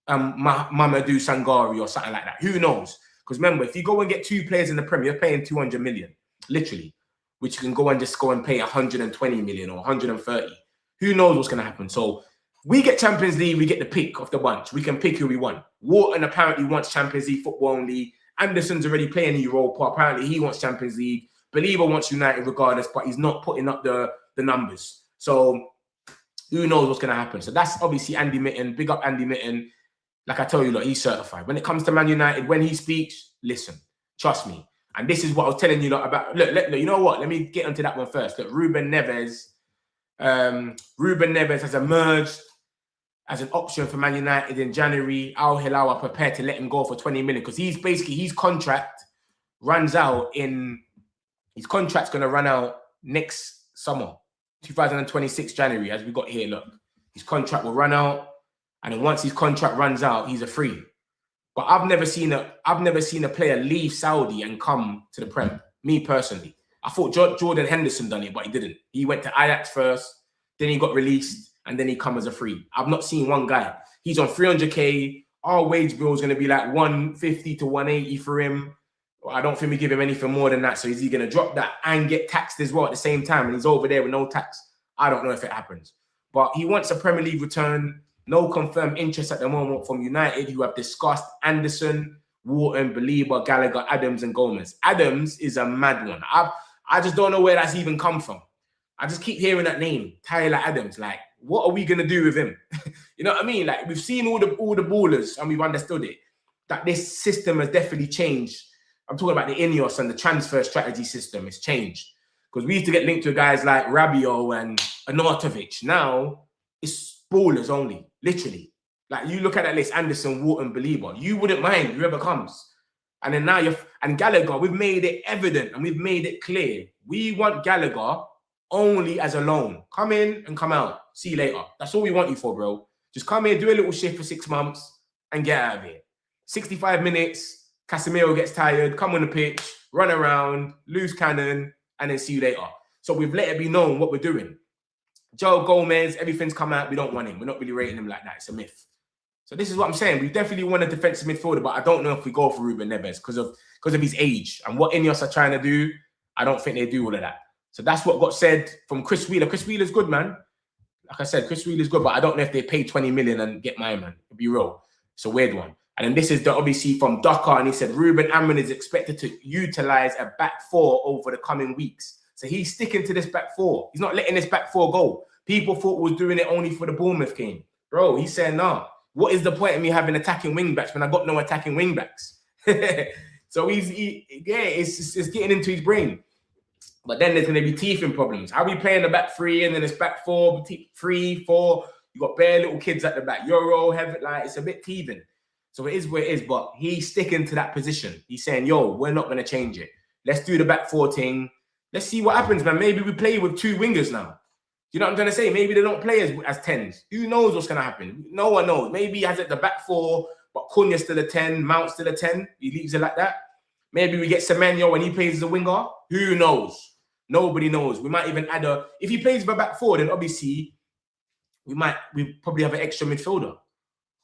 Mamadou Sangari or something like that. Who knows? Because remember, if you go and get 2 players in the Premier, you're paying 200 million, literally, which you can go and just go and pay 120 million or 130. Who knows what's going to happen? So we get Champions League, we get the pick of the bunch. We can pick who we want. Wharton apparently wants Champions League football only. Anderson's already playing Europa. Apparently he wants Champions League. Believer wants United regardless, but he's not putting up the numbers. So who knows what's going to happen? So that's obviously Andy Mitten. Big up Andy Mitten. Like I tell you, look, he's certified. When it comes to Man United, when he speaks, listen, trust me. And this is what I was telling you about. Look, you know what? Let me get onto that one first. Look, Ruben Neves has emerged as an option for Man United in January. Al Hilal are prepared to let him go for 20 million because he's basically, his contract's going to run out next summer, 2026 January, as we got here. Look, his contract will run out. And then once his contract runs out, he's a free. But I've never seen a player leave Saudi and come to the Prem. Me personally, I thought Jordan Henderson done it, but he didn't. He went to Ajax first, then he got released, and then he come as a free. I've not seen one guy. He's on 300k. Our wage bill is going to be like 150 to 180 for him. I don't think we give him anything more than that. So is he going to drop that and get taxed as well at the same time? And he's over there with no tax. I don't know if it happens. But he wants a Premier League return. No confirmed interest at the moment from United, who have discussed Anderson, Wharton, Belieber, Gallagher, Adams, and Gomez. Adams is a mad one. I just don't know where that's even come from. I just keep hearing that name, Tyler Adams. Like, what are we gonna do with him? You know what I mean? Like, we've seen all the ballers and we've understood it. That this system has definitely changed. I'm talking about the Ineos and the transfer strategy system. It's changed because we used to get linked to guys like Rabiot and Arnautovic. Now it's ballers only. Literally, like you look at that list: Anderson, Wharton, Belieber. You wouldn't mind whoever comes, and then now and Gallagher. We've made it evident and we've made it clear. We want Gallagher only as a loan. Come in and come out. See you later. That's all we want you for, bro. Just come here, do a little shift for 6 months, and get out of here. 65 minutes. Casemiro gets tired. Come on the pitch, run around, lose cannon, and then see you later. So we've let it be known what we're doing. João Gomez, everything's come out. We don't want him. We're not really rating him like that. It's a myth. So this is what I'm saying. We definitely want a defensive midfielder, but I don't know if we go for Ruben Neves because of his age and what Ineos are trying to do. I don't think they do all of that. So that's what got said from Chris Wheeler. Chris Wheeler's good, man. Like I said, Chris Wheeler's good, but I don't know if they pay 20 million and get my man. To be real, it's a weird one. And then this is obviously from Dakar, and he said Ruben Amrin is expected to utilize a back 4 over the coming weeks. So he's sticking to this back 4. He's not letting this back 4 go. People thought we was doing it only for the Bournemouth game. Bro, he's saying, nah, what is the point of me having attacking wing backs when I got no attacking wing backs? So it's getting into his brain. But then there's going to be teething problems. How are we playing the back 3 and then it's back 4, 3, 4? You got bare little kids at the back. Euro, heavy, like it's a bit teething. So it is what it is, but he's sticking to that position. He's saying, yo, we're not going to change it. Let's do the back 4 thing. Let's see what happens, man. Maybe we play with 2 wingers now. You know what I'm trying to say? Maybe they don't play as 10s. Who knows what's going to happen? No one knows. Maybe he has it the back 4, but Cunha's still a 10, Mount's still a 10. He leaves it like that. Maybe we get Semenyo when he plays as a winger. Who knows? Nobody knows. We might even add if he plays the back 4, then obviously we probably have an extra midfielder.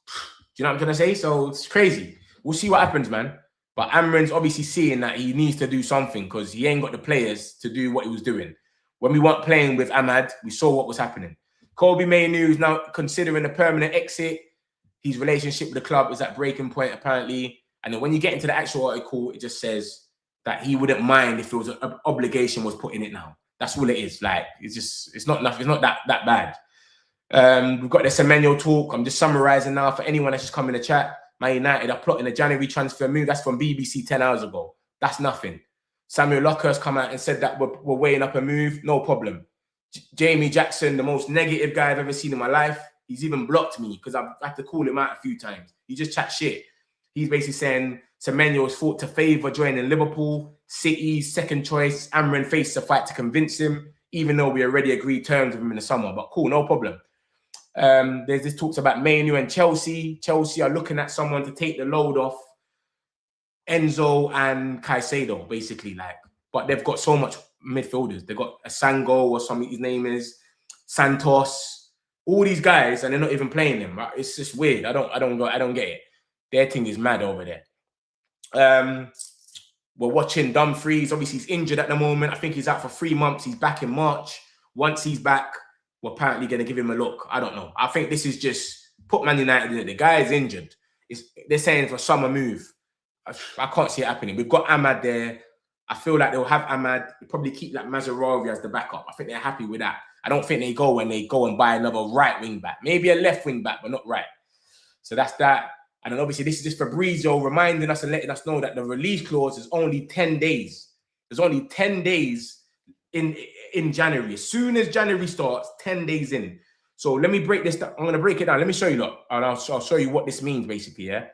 Do you know what I'm trying to say? So it's crazy. We'll see what happens, man. But Amrin's obviously seeing that he needs to do something because he ain't got the players to do what he was doing. When we weren't playing with Ahmad, we saw what was happening. Kobe Mainoo is now considering a permanent exit. His relationship with the club is at breaking point, apparently. And then when you get into the actual article, it just says that he wouldn't mind if it was an obligation was put in it now. That's all it is. Like, it's not enough. It's not that bad. We've got the Semenyo talk. I'm just summarizing now for anyone that's just come in the chat. Man United are plotting a January transfer move. That's from BBC 10 hours ago. That's nothing. Samuel Lockhurst come out and said that we're weighing up a move. No problem. Jamie Jackson, the most negative guy I've ever seen in my life. He's even blocked me because I've had to call him out a few times. He just chat shit. He's basically saying Semenyo was thought to favour joining Liverpool. City's second choice. Amrin faced a fight to convince him, even though we already agreed terms with him in the summer. But cool, no problem. There's this talks about Manu and Chelsea. Chelsea are looking at someone to take the load off Enzo and Caicedo, basically. But they've got so much midfielders. They've got a Sango or something his name is, Santos, all these guys, and they're not even playing them. Right? It's just weird. I don't get it. Their thing is mad over there. We're watching Dumfries. Obviously, he's injured at the moment. I think he's out for 3 months. He's back in March. Once he's back, we're apparently going to give him a look. I don't know. I think this is just put Man United in it. The guy is injured. They're saying for summer move. I can't see it happening. We've got Ahmad there. I feel like they'll have Ahmad. They'll probably keep like Mazraoui as the backup. I think they're happy with that. I don't think they go and buy another right wing back. Maybe a left wing back, but not right. So that's that. And then obviously this is just Fabrizio reminding us and letting us know that the release clause is only 10 days. There's only 10 days in January. As soon as January starts, 10 days in. So let me break this down. I'm going to break it down. Let me show you, look. And I'll show you what this means, basically, yeah?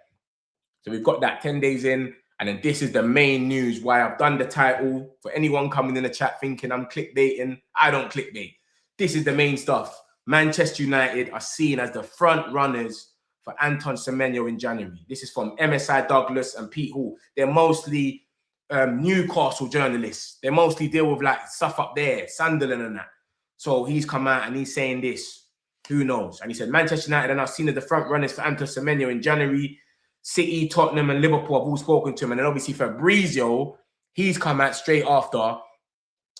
So we've got that 10 days in. And then this is the main news, why I've done the title. For anyone coming in the chat thinking I'm clickbaiting, I don't clickbait. This is the main stuff. Manchester United are seen as the front runners for Anton Semenyo in January. This is from MSI Douglas and Pete Hall. They're mostly Newcastle journalists. They mostly deal with like stuff up there, Sunderland and that. So he's come out and he's saying this. Who knows? And he said, Manchester United are now seen as the front runners for Anton Semenyo in January. City, Tottenham and Liverpool have all spoken to him. And then obviously Fabrizio, he's come out straight after.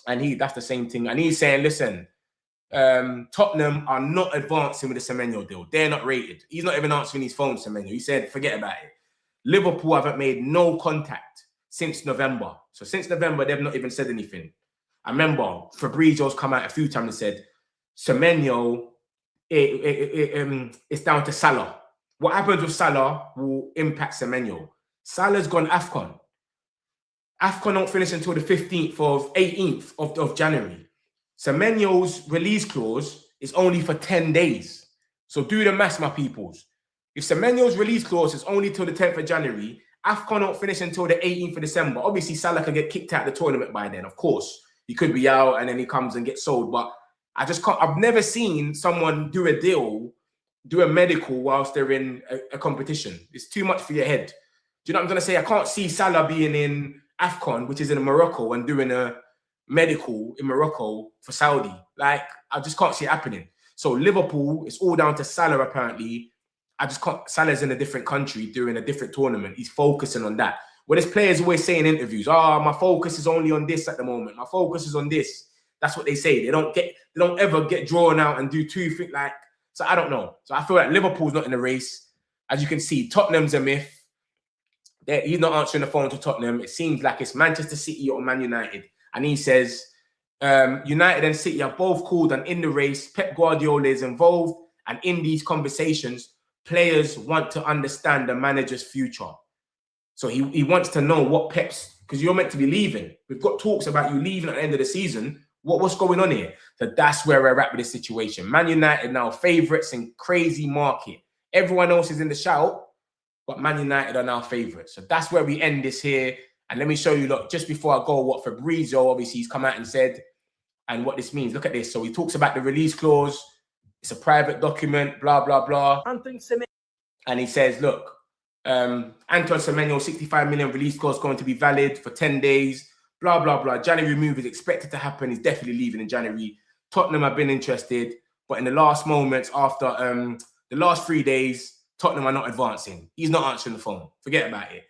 And that's the same thing. And he's saying, listen, Tottenham are not advancing with the Semenyo deal. They're not rated. He's not even answering his phone, Semenyo. He said, forget about it. Liverpool haven't made no contact since November. So since November, they've not even said anything. I remember Fabrizio's come out a few times and said, Semenyo, it's down to Salah. What happens with Salah will impact Semenyo. Salah's gone AFCON. AFCON don't finish until the 18th of January. Semenyo's release clause is only for 10 days. So do the maths, my peoples. If Semenyo's release clause is only till the 10th of January, AFCON don't finish until the 18th of December. Obviously, Salah can get kicked out of the tournament by then, of course. He could be out and then he comes and gets sold. But I've never seen someone do a deal, do a medical whilst they're in a competition. It's too much for your head. Do you know what I'm going to say? I can't see Salah being in AFCON, which is in Morocco, and doing a medical in Morocco for Saudi. Like, I just can't see it happening. So Liverpool, it's all down to Salah apparently. I just can't. Salah's in a different country doing a different tournament. He's focusing on that. Well, there's players always say in interviews, my focus is only on this at the moment. My focus is on this. That's what they say. They don't ever get drawn out and do two things like. So I don't know. So I feel like Liverpool's not in the race. As you can see, Tottenham's a myth. He's not answering the phone to Tottenham. It seems like it's Manchester City or Man United. And he says, United and City are both called and in the race. Pep Guardiola is involved. And in these conversations, players want to understand the manager's future. So he wants to know what Pep's, because you're meant to be leaving. We've got talks about you leaving at the end of the season. What's going on here? So that's where we're at with this situation. Man United now favourites in crazy market. Everyone else is in the shout, but Man United are now favourites. So that's where we end this here. And let me show you, look, just before I go, what Fabrizio, obviously, he's come out and said, and what this means. Look at this. So he talks about the release clause. It's a private document, blah, blah, blah. And he says, look, Anton Semenyo, 65 million release clause going to be valid for 10 days. Blah, blah, blah. January move is expected to happen. He's definitely leaving in January. Tottenham have been interested. But in the last moments after the last 3 days, Tottenham are not advancing. He's not answering the phone. Forget about it.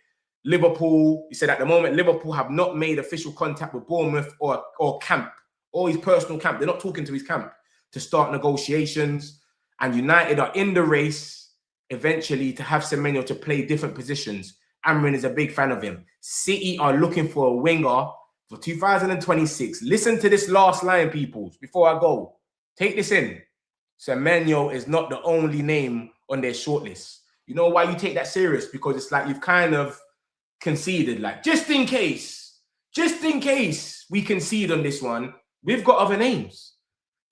Liverpool, he said at the moment, Liverpool have not made official contact with Bournemouth or camp, or his personal camp. They're not talking to his camp to start negotiations. And United are in the race eventually to have Semenyo to play different positions. Amrin is a big fan of him. City are looking for a winger for 2026. Listen to this last line, people, before I go. Take this in. Semenyo is not the only name on their shortlist. You know why you take that serious? Because it's like you've kind of conceded, like, just in case we concede on this one, we've got other names.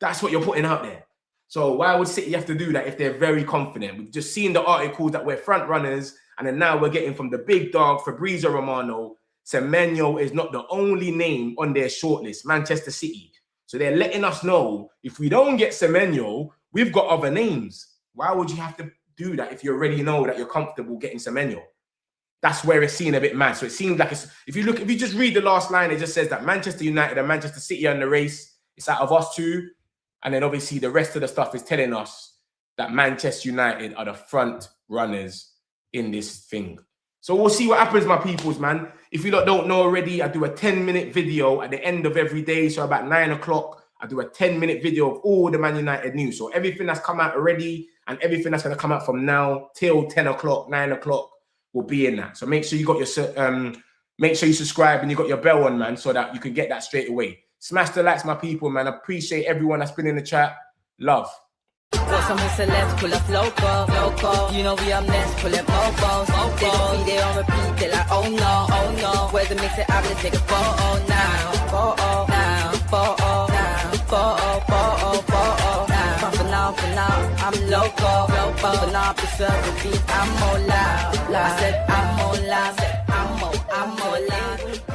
That's what you're putting out there. So why would City have to do that if they're very confident? We've just seen the articles that we're front runners, and then now we're getting from the big dog, Fabrizio Romano, Semenyo is not the only name on their shortlist, Manchester City. So they're letting us know if we don't get Semenyo, we've got other names. Why would you have to do that if you already know that you're comfortable getting Semenyo? That's where it's seen a bit mad. So it seems like it's, if you just read the last line, it just says that Manchester United and Manchester City are in the race. It's out of us two. And then obviously the rest of the stuff is telling us that Manchester United are the front runners in this thing. So we'll see what happens, my peoples, man. If you lot don't know already, I do a 10-minute video at the end of every day. So about 9 o'clock, I do a 10-minute video of all the Man United news. So everything that's come out already and everything that's going to come out from now till 10 o'clock, 9 o'clock will be in that. So make sure you got your make sure you subscribe and you got your bell on, man, so that you can get that straight away. Smash the likes, my people, man. I appreciate everyone that's been in the chat. Love. Got some celebs pull up local. You know we are next, pull up mobos. They don't be there on repeat, they're like, oh no. Where's the mix it up, let's take a photo now. Photo now. For now, I'm local. For now, preserve the beat, I'm more loud. I said I'm more loud. I'm more loud.